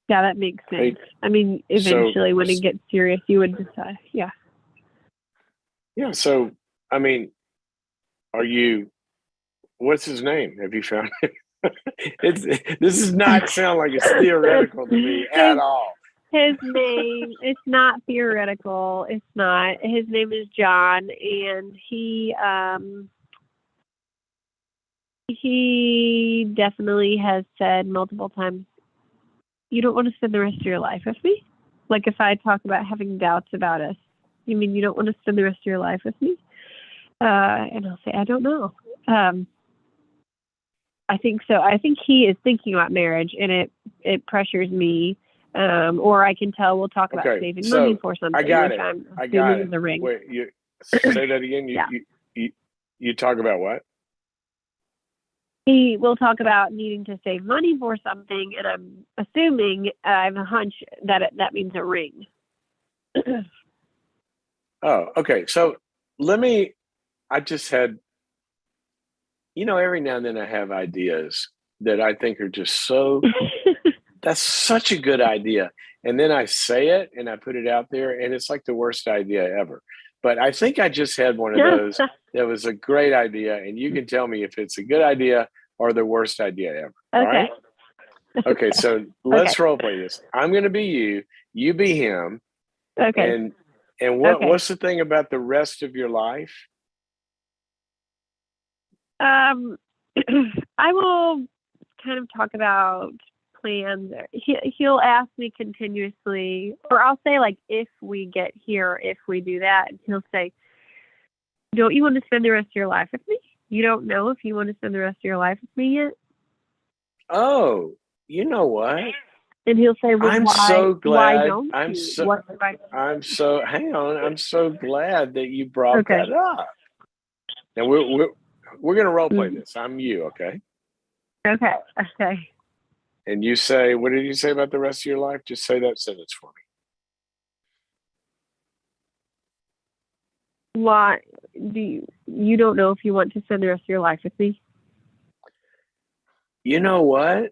Yeah, that makes sense. I mean, eventually when it gets serious, you would decide. Yeah. Yeah. So, I mean, what's his name? Have you found it? This does not sound like it's theoretical to me at all. His name, it's not theoretical. It's not. His name is John, and he definitely has said multiple times, you don't want to spend the rest of your life with me? Like if I talk about having doubts about us, you mean you don't want to spend the rest of your life with me? And I'll say, I don't know. I think so. I think he is thinking about marriage, and it pressures me. Or I can tell we'll talk about saving money for something. I got it. I got it. The ring. Wait, you say that again? You talk about what? He will talk about needing to save money for something, and I'm assuming, I have a hunch that that means a ring. Oh, okay. So I just had, every now and then I have ideas that I think are just that's such a good idea. And then I say it and I put it out there and it's like the worst idea ever. But I think I just had one of those that was a great idea. And you can tell me if it's a good idea or the worst idea ever. Okay. All right? Okay. So let's role play this. I'm going to be you. You be him. Okay. And what's the thing about the rest of your life? I will kind of talk about plans. He'll ask me continuously, or I'll say like, if we get here, if we do that, and he'll say, don't you want to spend the rest of your life with me? You don't know if you want to spend the rest of your life with me yet? Oh, you know what? And he'll say, well, I'm so glad. Why don't I'm you? so hang on. I'm so glad that you brought that up. Now we're going to role play this. I'm you, okay? Okay. And you say, what did you say about the rest of your life? Just say that sentence for me. Why do you don't know if you want to spend the rest of your life with me? You know what?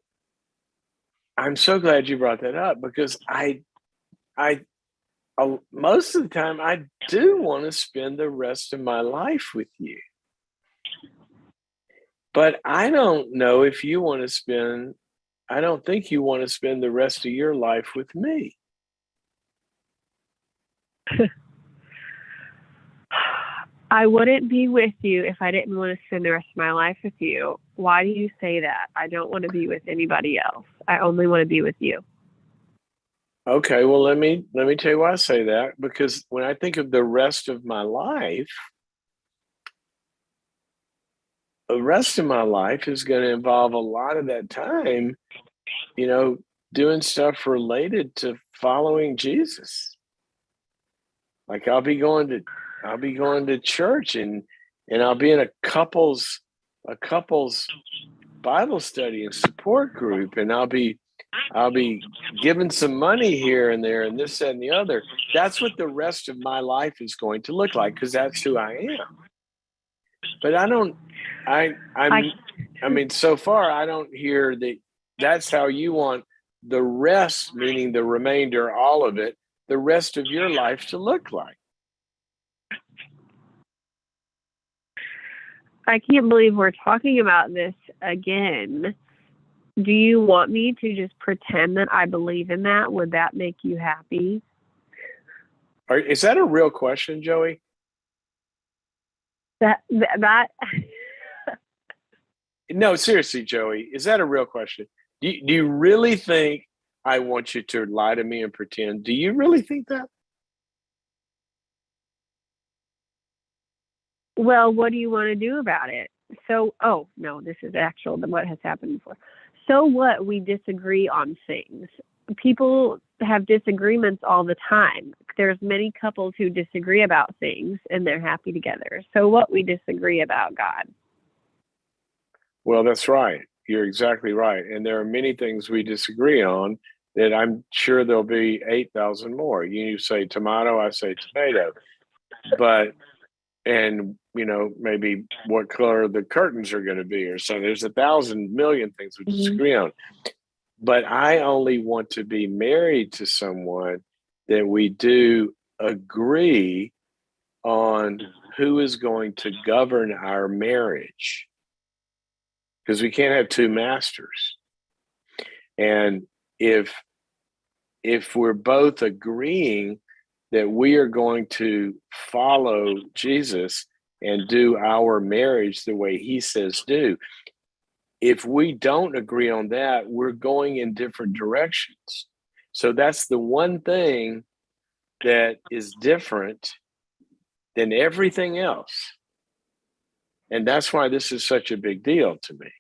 I'm so glad you brought that up because I most of the time I do want to spend the rest of my life with you. But I don't know if you want to spend, I don't think you want to spend the rest of your life with me. I wouldn't be with you if I didn't want to spend the rest of my life with you. Why do you say that? I don't want to be with anybody else. I only want to be with you. Okay, well, let me tell you why I say that. Because when I think of the rest of my life, the rest of my life is going to involve a lot of that time, doing stuff related to following Jesus. Like I'll be going to church and I'll be in a couples Bible study and support group, and I'll be giving some money here and there and this, that, and the other. That's what the rest of my life is going to look like because that's who I am. But I mean, so far I don't hear that that's how you want the rest, meaning the remainder, all of it, the rest of your life to look like. I can't believe we're talking about this again. Do you want me to just pretend that I believe in that? Would that make you happy? Is that a real question, Joey? That No, seriously, Joey, is that a real question? Do you really think I want you to lie to me and pretend? Do you really think that? Well, what do you want to do about it? So, no, this is what has happened before. So what? We disagree on things. people have disagreements all the time. There's many couples who disagree about things and they're happy together. So what we disagree about, God? Well, that's right. You're exactly right. And there are many things we disagree on that I'm sure there'll be 8,000 more. You say tomato, I say tomato. But, and, maybe what color the curtains are going to be or so. There's 1,000,000,000 things we disagree on. But I only want to be married to someone that we do agree on who is going to govern our marriage. Because we can't have two masters. And if we're both agreeing that we are going to follow Jesus and do our marriage the way he says do, if we don't agree on that, we're going in different directions. So that's the one thing that is different than everything else. And that's why this is such a big deal to me.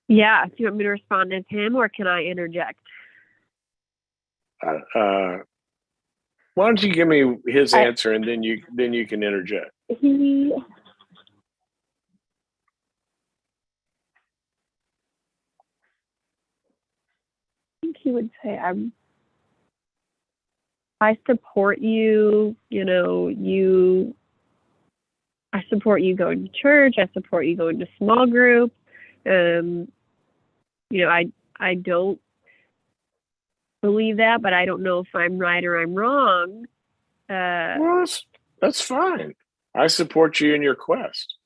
Yeah. Do you want me to respond to him or can I interject? Why don't you give me his answer and then you can interject. I think he would say, I support you, I support you going to church. I support you going to small group. I don't believe that, but I don't know if I'm right or I'm wrong. Well, that's fine. I support you in your quest.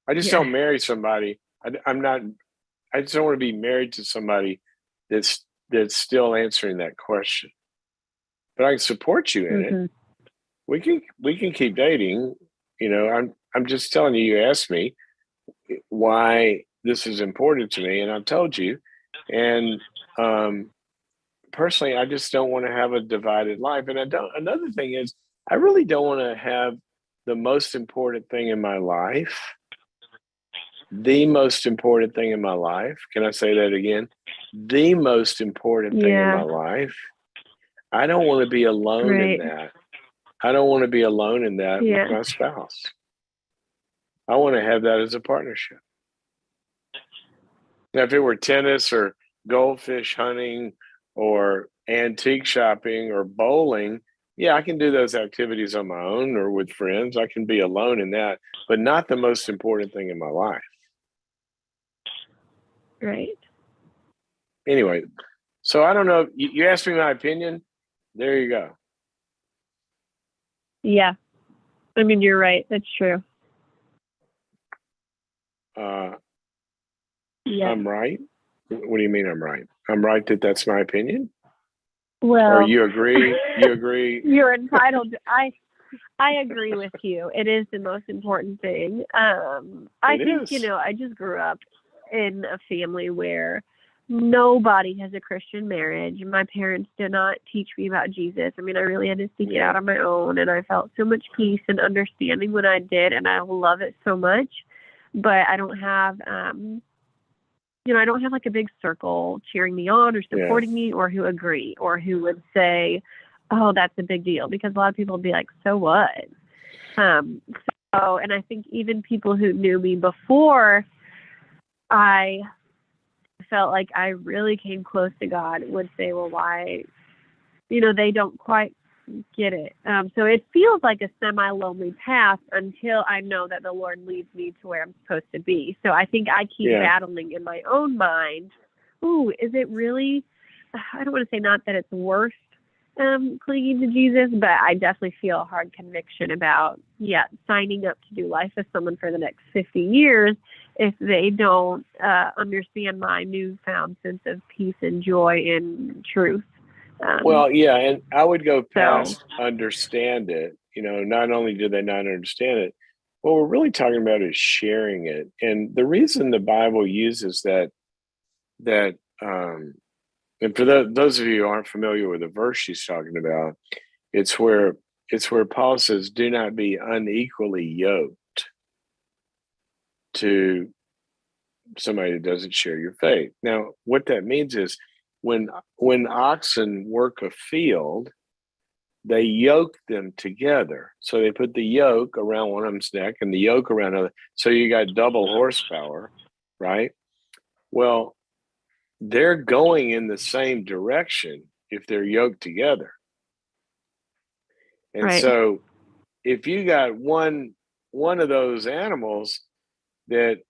I just don't marry somebody. I just don't want to be married to somebody that's still answering that question. But I can support you in it. We can keep dating. I'm just telling you. You asked me why this is important to me, and I've told you. And personally, I just don't want to have a divided life. And another thing is, I really don't want to have the most important thing in my life. The most important thing in my life. Can I say that again? The most important thing in my life. I don't want to be alone in that. I don't want to be alone in that with my spouse. I want to have that as a partnership. Now, if it were tennis or goldfish hunting or antique shopping or bowling, yeah, I can do those activities on my own or with friends. I can be alone in that, but not the most important thing in my life. Right. Anyway, so I don't know. You asked me my opinion. There you go. Yeah. I mean, you're right. That's true. I'm right. What do you mean I'm right? I'm right that that's my opinion? Well, or you agree? You agree? You're entitled. I agree with you. It is the most important thing. I think, I just grew up in a family where nobody has a Christian marriage. My parents did not teach me about Jesus. I mean, I really had to seek it out on my own, and I felt so much peace and understanding when I did, and I love it so much. But I don't have, I don't have like a big circle cheering me on or supporting me, or who agree, or who would say, oh, that's a big deal, because a lot of people would be like, so what? And I think even people who knew me before I felt like I really came close to God would say, well, why, they don't quite get it. So it feels like a semi-lonely path until I know that the Lord leads me to where I'm supposed to be. So I think I keep battling in my own mind. Ooh, is it really, I don't want to say not that it's worth clinging to Jesus, but I definitely feel a hard conviction about, signing up to do life with someone for the next 50 years if they don't understand my newfound sense of peace and joy and truth. And I would go past understand it. Not only do they not understand it, what we're really talking about is sharing it. And the reason the Bible uses that and for those of you who aren't familiar with the verse she's talking about, it's where Paul says, "Do not be unequally yoked." to somebody that doesn't share your faith. Now, what that means is when oxen work a field, they yoke them together. So they put the yoke around one of them's neck and the yoke around another. So you got double horsepower, right? Well, they're going in the same direction if they're yoked together. And Right. so if you got one of those animals that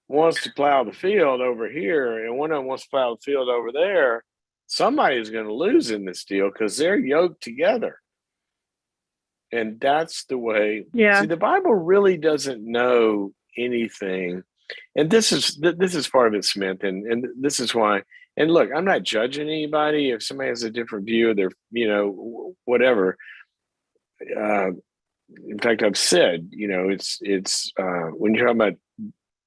wants to plow the field over here and one of them wants to plow the field over there, somebody's going to lose in this deal because they're yoked together. And that's the way. Yeah. See, the Bible really doesn't know anything. And this is part of it, Smith. And this is why. And look, I'm not judging anybody. If somebody has a different view of their, whatever. In fact, I've said, it's when you're talking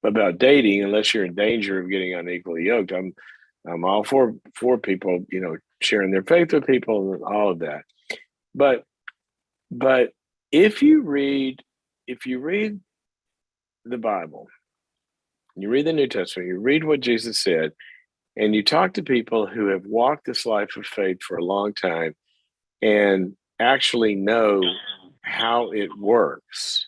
about dating, unless you're in danger of getting unequally yoked, I'm all for people, sharing their faith with people and all of that. But if you read the Bible, you read the New Testament, you read what Jesus said, and you talk to people who have walked this life of faith for a long time and actually know how it works,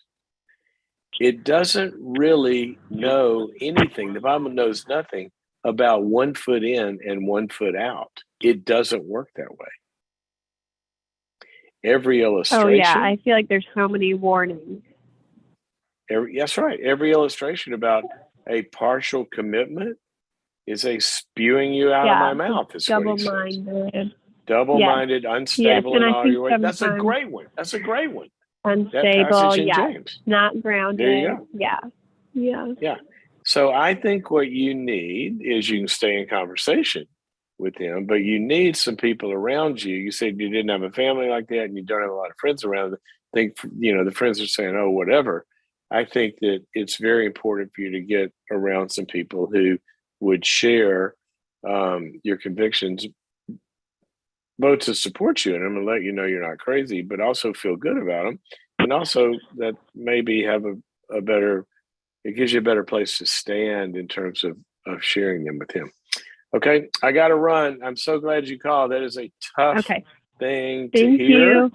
it doesn't really know anything. The Bible knows nothing about 1 foot in and 1 foot out. It doesn't work that way. Every illustration. Oh yeah, I feel like there's so many warnings. That's right. Every illustration about a partial commitment is a spewing you out of my mouth. Is double-minded. Double-minded, unstable yes, in all your ways. That's a sometimes great one. That's a great one. Unstable, yeah. James. Not grounded. There you go. Yeah. So I think what you need is you can stay in conversation with him, but you need some people around you. You said you didn't have a family like that and you don't have a lot of friends around. I think, the friends are saying, oh, whatever. I think that it's very important for you to get around some people who would share your convictions, both to support you and I'm going to let you know you're not crazy, but also feel good about them. And also that maybe have a better, it gives you a better place to stand in terms of sharing them with him. Okay, I got to run. I'm so glad you called. That is a tough thing to hear. You.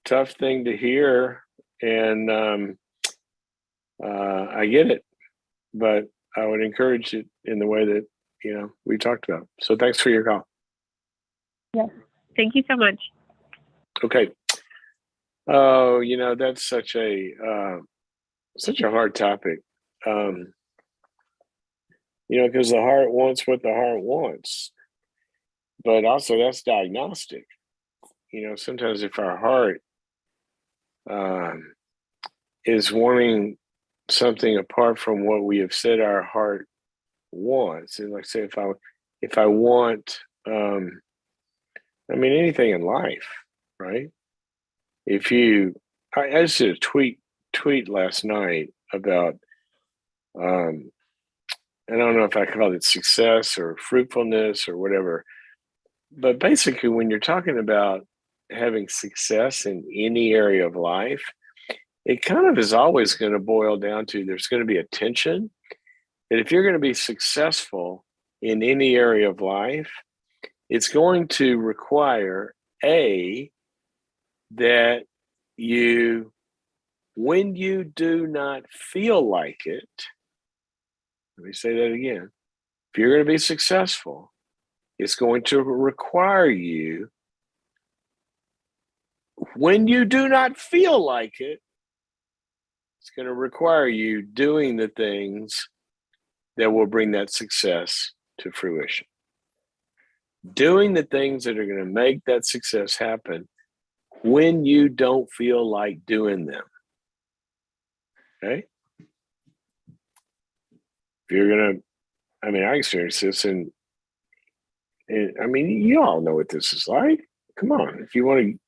Tough thing to hear. And I get it, but I would encourage it in the way that, we talked about. So thanks for your call. Yes. Thank you so much. Okay. Oh, that's such a hard topic. Because the heart wants what the heart wants, but also that's diagnostic. Sometimes if our heart is wanting something apart from what we have said our heart wants, and like say if I want, anything in life, right? I just did a tweet last night about I don't know if I call it success or fruitfulness or whatever, but basically when you're talking about having success in any area of life, it kind of is always going to boil down to there's going to be a tension that if you're going to be successful in any area of life, it's going to require that when you do not feel like it, let me say that again. If you're going to be successful, it's going to require you, when you do not feel like it, it's going to require you doing the things that will bring that success to fruition. Doing the things that are going to make that success happen when you don't feel like doing them. Okay? If you're going to, I experience this and you all know what this is like. Come on. If you want to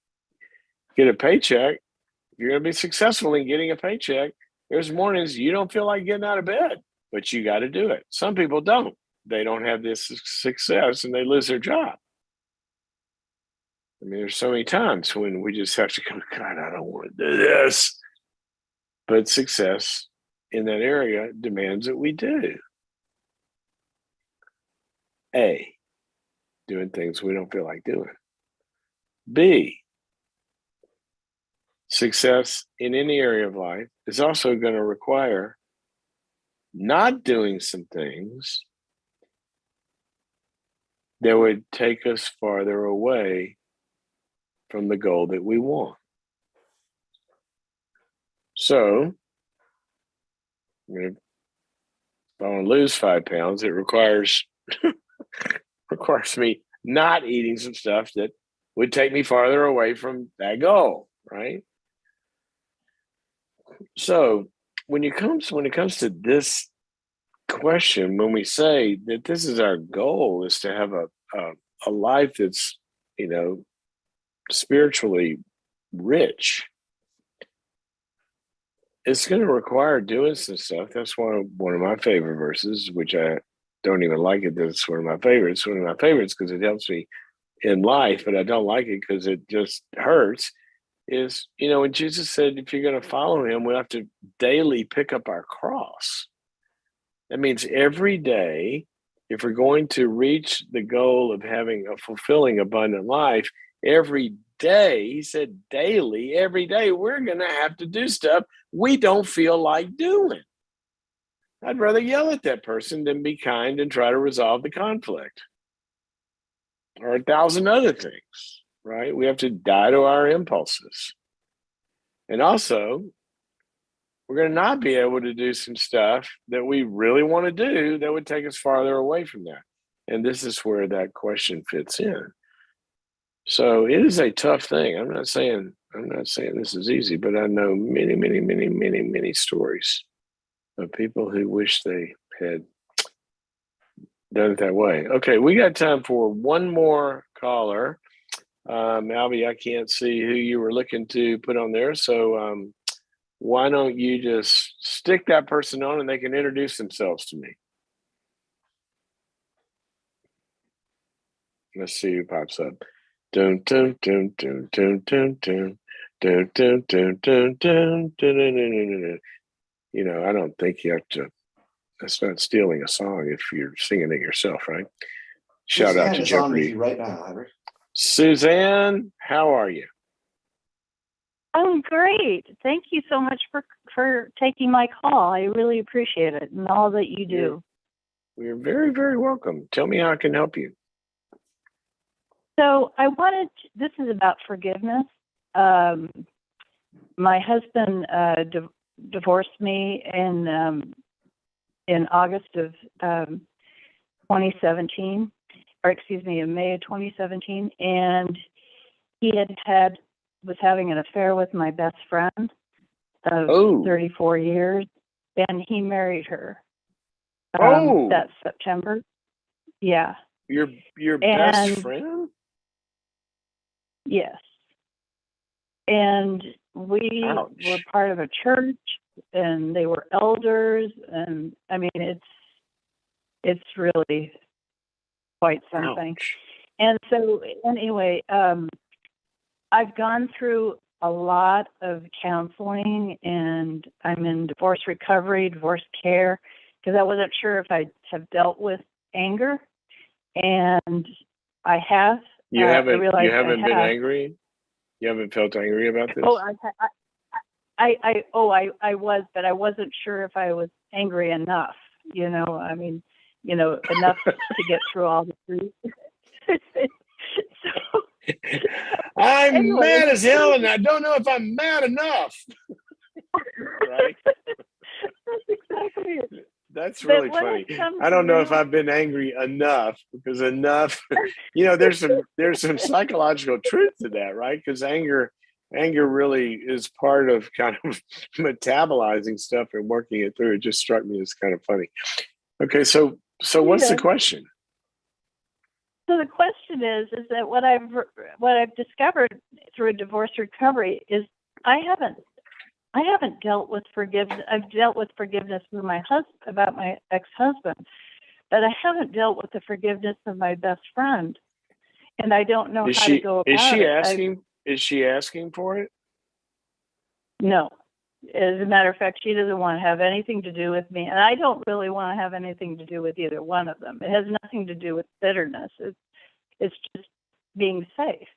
get a paycheck, if you're going to be successful in getting a paycheck, there's mornings you don't feel like getting out of bed, but you got to do it. Some people don't. They don't have this success and they lose their job. There's so many times when we just have to go, God, I don't want to do this. But success in that area demands that we do. A, doing things we don't feel like doing. B, success in any area of life is also going to require not doing some things that would take us farther away from the goal that we want. So, if I want to lose 5 pounds, it requires me not eating some stuff that would take me farther away from that goal, right? So when it comes to this question, when we say that this is our goal, is to have a life that's, spiritually rich, it's going to require doing some stuff. That's one of my favorite verses, which I don't even like it. That's one of my favorites. One of my favorites because it helps me in life, but I don't like it because it just hurts. Is, when Jesus said, if you're going to follow him, we have to daily pick up our cross. That means every day, if we're going to reach the goal of having a fulfilling, abundant life, every day, he said daily, every day, we're going to have to do stuff we don't feel like doing. I'd rather yell at that person than be kind and try to resolve the conflict. Or 1,000 other things, right? We have to die to our impulses. And also, we're going to not be able to do some stuff that we really want to do that would take us farther away from that. And this is where that question fits in. So it is a tough thing. I'm not saying this is easy, but I know many, many, many, many, many stories of people who wish they had done it that way. Okay, we got time for one more caller. Albie, I can't see who you were looking to put on there. So why don't you just stick that person on and they can introduce themselves to me. Let's see who pops up. Dun, dun, dun, dun, dun, dun, dun. Dun, dun, dun, dun, dun, dun, dun, dun, dun. I don't think you have to. That's not stealing a song if you're singing it yourself, right? Shout out to Suzanne is on with Jeopardy. you right now, Albert. Suzanne, how are you? I'm great. Thank you so much for taking my call. I really appreciate it and all that you do. You're very, very welcome. Tell me how I can help you. So this is about forgiveness. My husband divorced me in August of 2017, or excuse me, in May of 2017, and he was having an affair with my best friend of 34 years, and he married her that September. Yeah. Your best friend? Yes. And we were part of a church, and they were elders, and I mean, it's really quite something. Ouch. And so anyway, I've gone through a lot of counseling, and I'm in divorce recovery, divorce care, because I wasn't sure if I have dealt with anger, and I have. You haven't been angry? You haven't felt angry about this? Oh, I was, but I wasn't sure if I was angry enough. I mean, enough to get through all the grief. So, I'm mad as hell, and I don't know if I'm mad enough. Right? That's exactly it. That's really funny. I don't know if I've been angry enough, because enough, there's some psychological truth to that, right? Because anger really is part of kind of metabolizing stuff and working it through. It just struck me as kind of funny. Okay, so what's the question? So the question is that what I've discovered through divorce recovery is I haven't dealt with forgiveness. I've dealt with forgiveness with my husband about my ex-husband, but I haven't dealt with the forgiveness of my best friend, and I don't know how to go about it. Is she asking for it? No. As a matter of fact, she doesn't want to have anything to do with me, and I don't really want to have anything to do with either one of them. It has nothing to do with bitterness. It's just being safe.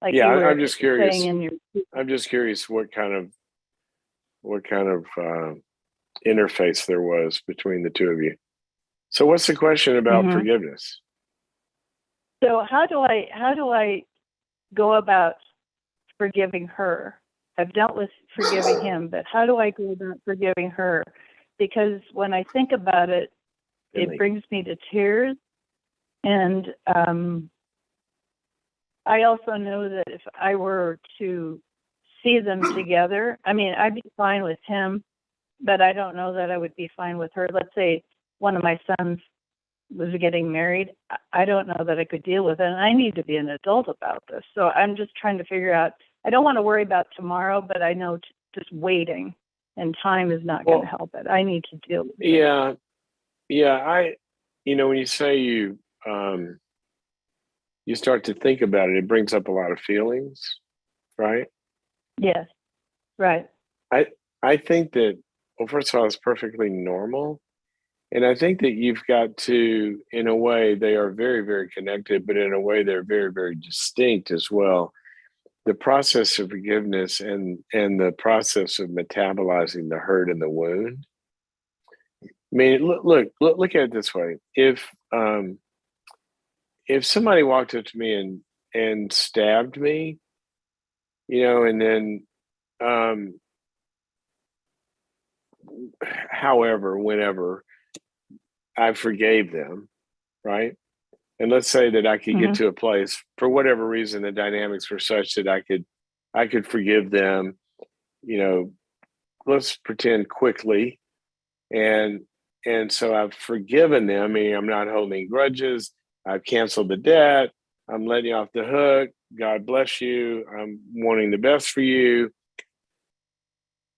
Like Yeah, you were I'm just curious. saying in your. I'm just curious what kind of interface there was between the two of you. So, what's the question about Mhm. forgiveness? So how do I go about forgiving her? I've dealt with forgiving him, but how do I go about forgiving her? Because when I think about it, it brings me to tears. And I also know that if I were to see them together, I mean, I'd be fine with him, but I don't know that I would be fine with her. Let's say one of my sons was getting married. I don't know that I could deal with it. And I need to be an adult about this. So I'm just trying to figure out, I don't want to worry about tomorrow, but I know just waiting and time is not going to help it. I need to deal with it. Yeah. When you say you start to think about it, it brings up a lot of feelings, right? Yes. Right. I think that, well, first of all, it's perfectly normal. And I think that you've got to, in a way, they are very, very connected, but in a way, they're very, very distinct as well. The process of forgiveness and the process of metabolizing the hurt and the wound. I mean, look at it this way. If somebody walked up to me and stabbed me, and then, however, whenever I forgave them, right? And let's say that I could get to a place, for whatever reason, the dynamics were such that I could forgive them, let's pretend quickly. And so I've forgiven them, meaning I'm not holding grudges. I've canceled the debt. I'm letting you off the hook. God bless you. I'm wanting the best for you.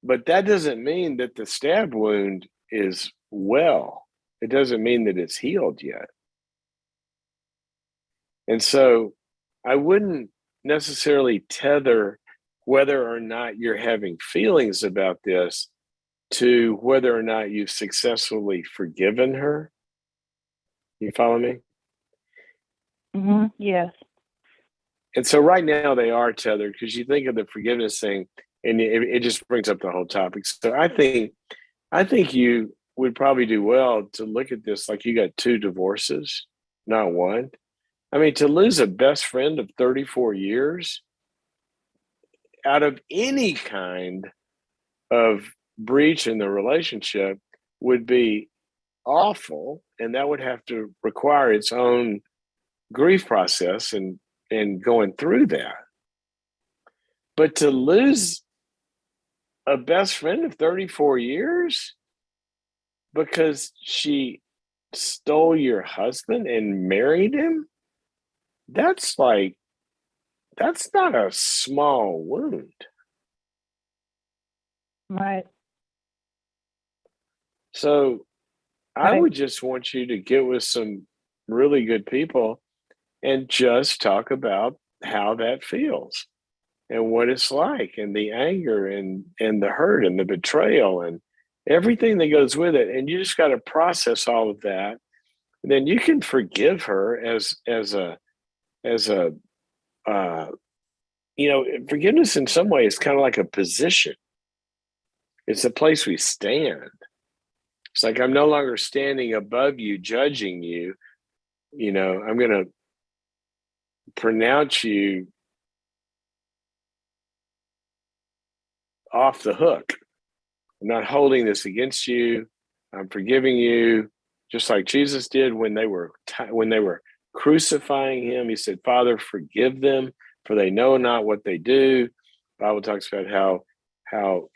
But that doesn't mean that the stab wound is well. It doesn't mean that it's healed yet. And so I wouldn't necessarily tether whether or not you're having feelings about this to whether or not you've successfully forgiven her. You follow me? Mm-hmm. Yes. And so right now they are tethered, because you think of the forgiveness thing and it just brings up the whole topic. So I think you would probably do well to look at this like you got 2 divorces, not one. I mean, to lose a best friend of 34 years out of any kind of breach in the relationship would be awful. And that would have to require its own grief process and going through that. But to lose a best friend of 34 years because she stole your husband and married him, that's not a small wound. Right. So I would just want you to get with some really good people and just talk about how that feels and what it's like, and the anger and the hurt and the betrayal and everything that goes with it. And you just got to process all of that. And then you can forgive her as a forgiveness in some way is kind of like a position. It's a place we stand. It's like, I'm no longer standing above you, judging you. I'm going to pronounce you off the hook. I'm not holding this against you. I'm forgiving you, just like Jesus did when they were crucifying him. He said, "Father, forgive them, for they know not what they do." The Bible talks about how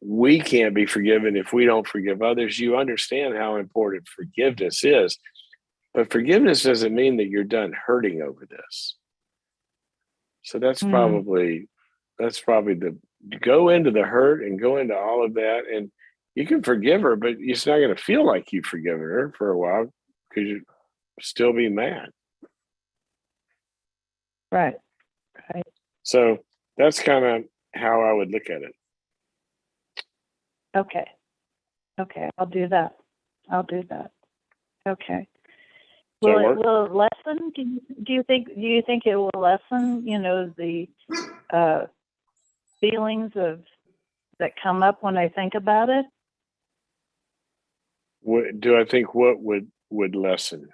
we can't be forgiven if we don't forgive others. You understand how important forgiveness is, but forgiveness doesn't mean that you're done hurting over this. So that's probably the go into the hurt and go into all of that, and you can forgive her, but it's not going to feel like you've forgiven her for a while because you still be mad. Right. So that's kind of how I would look at it. Okay. Okay. I'll do that. Okay. Does that work? Will it lessen? Do you think it will lessen, the feelings that come up when I think about it? What do I think? What would lessen?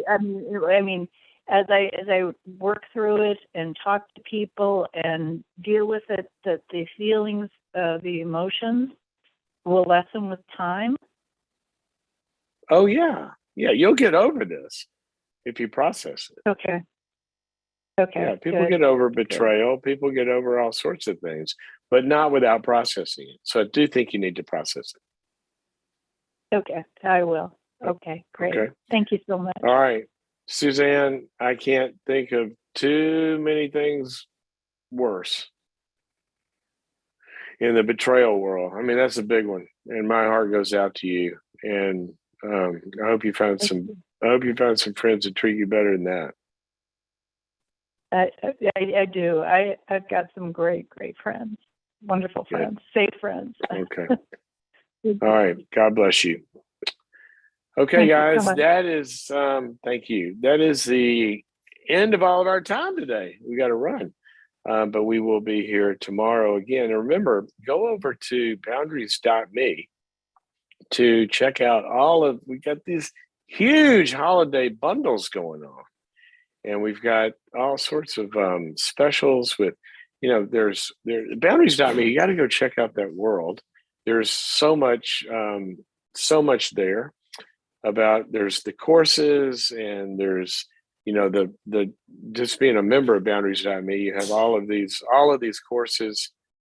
I mean, as I work through it and talk to people and deal with it, that the feelings, the emotions will lessen with time. Oh yeah, yeah. You'll get over this if you process it. Okay. Yeah, people Good. get over betrayal. People get over all sorts of things, but not without processing it. So I do think you need to process it. Okay, I will. Okay, great. Okay. Thank you so much. All right, Suzanne. I can't think of too many things worse in the betrayal world. I mean, that's a big one, and my heart goes out to you. And I hope you found some. I hope you found some friends that treat you better than that. I do. I've got some great friends, wonderful friends, safe friends. Okay. All right. God bless you. Okay, guys, that is thank you. That is the end of all of our time today. We got to run. But we will be here tomorrow again. And remember, go over to boundaries.me to check out we got these huge holiday bundles going on. And we've got all sorts of specials with, there's boundaries.me. You got to go check out that world. There's so much there there's the courses, and there's, the just being a member of boundaries.me, you have all of these courses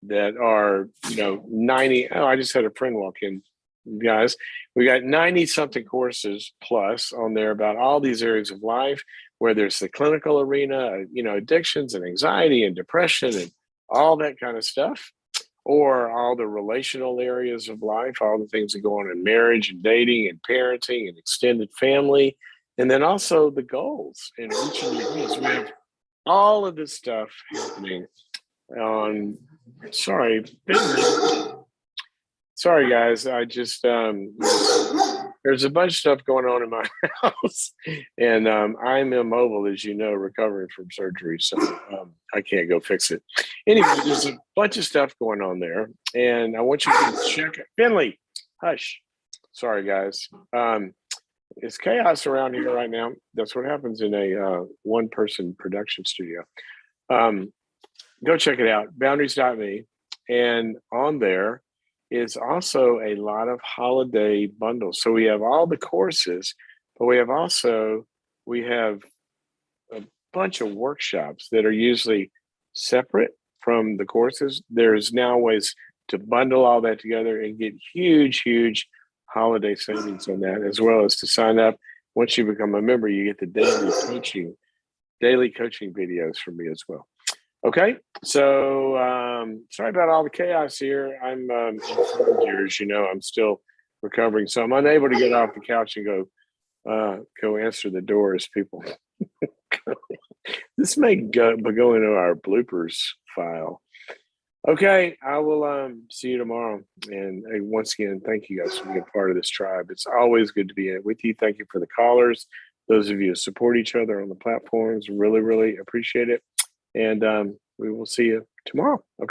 that are, 90. Oh, I just had a friend walk in, guys. We got 90 something courses plus on there about all these areas of life, where there's the clinical arena, addictions and anxiety and depression and all that kind of stuff, or all the relational areas of life, all the things that go on in marriage and dating and parenting and extended family, and then also the goals and reaching your goals. We have all of this stuff happening on. Sorry, guys. I just there's a bunch of stuff going on in my house, and I'm immobile, as you know, recovering from surgery, so I can't go fix it. Anyway, there's a bunch of stuff going on there, and I want you to check it. Finley, hush. Sorry, guys. It's chaos around here right now. That's what happens in a one-person production studio. Go check it out, boundaries.me, and on there is also a lot of holiday bundles. So we have all the courses, but we have a bunch of workshops that are usually separate from the courses. There's now ways to bundle all that together and get huge holiday savings on that, as well as to sign up. Once you become a member, you get the daily coaching videos from me as well. Okay, so sorry about all the chaos here. I'm in third year, as you know. I'm still recovering, so I'm unable to get off the couch and go answer the door as people. This may go into our bloopers file. Okay, I will see you tomorrow. And once again, thank you guys for being part of this tribe. It's always good to be with you. Thank you for the callers. Those of you who support each other on the platforms, really appreciate it. And we will see you tomorrow. Okay.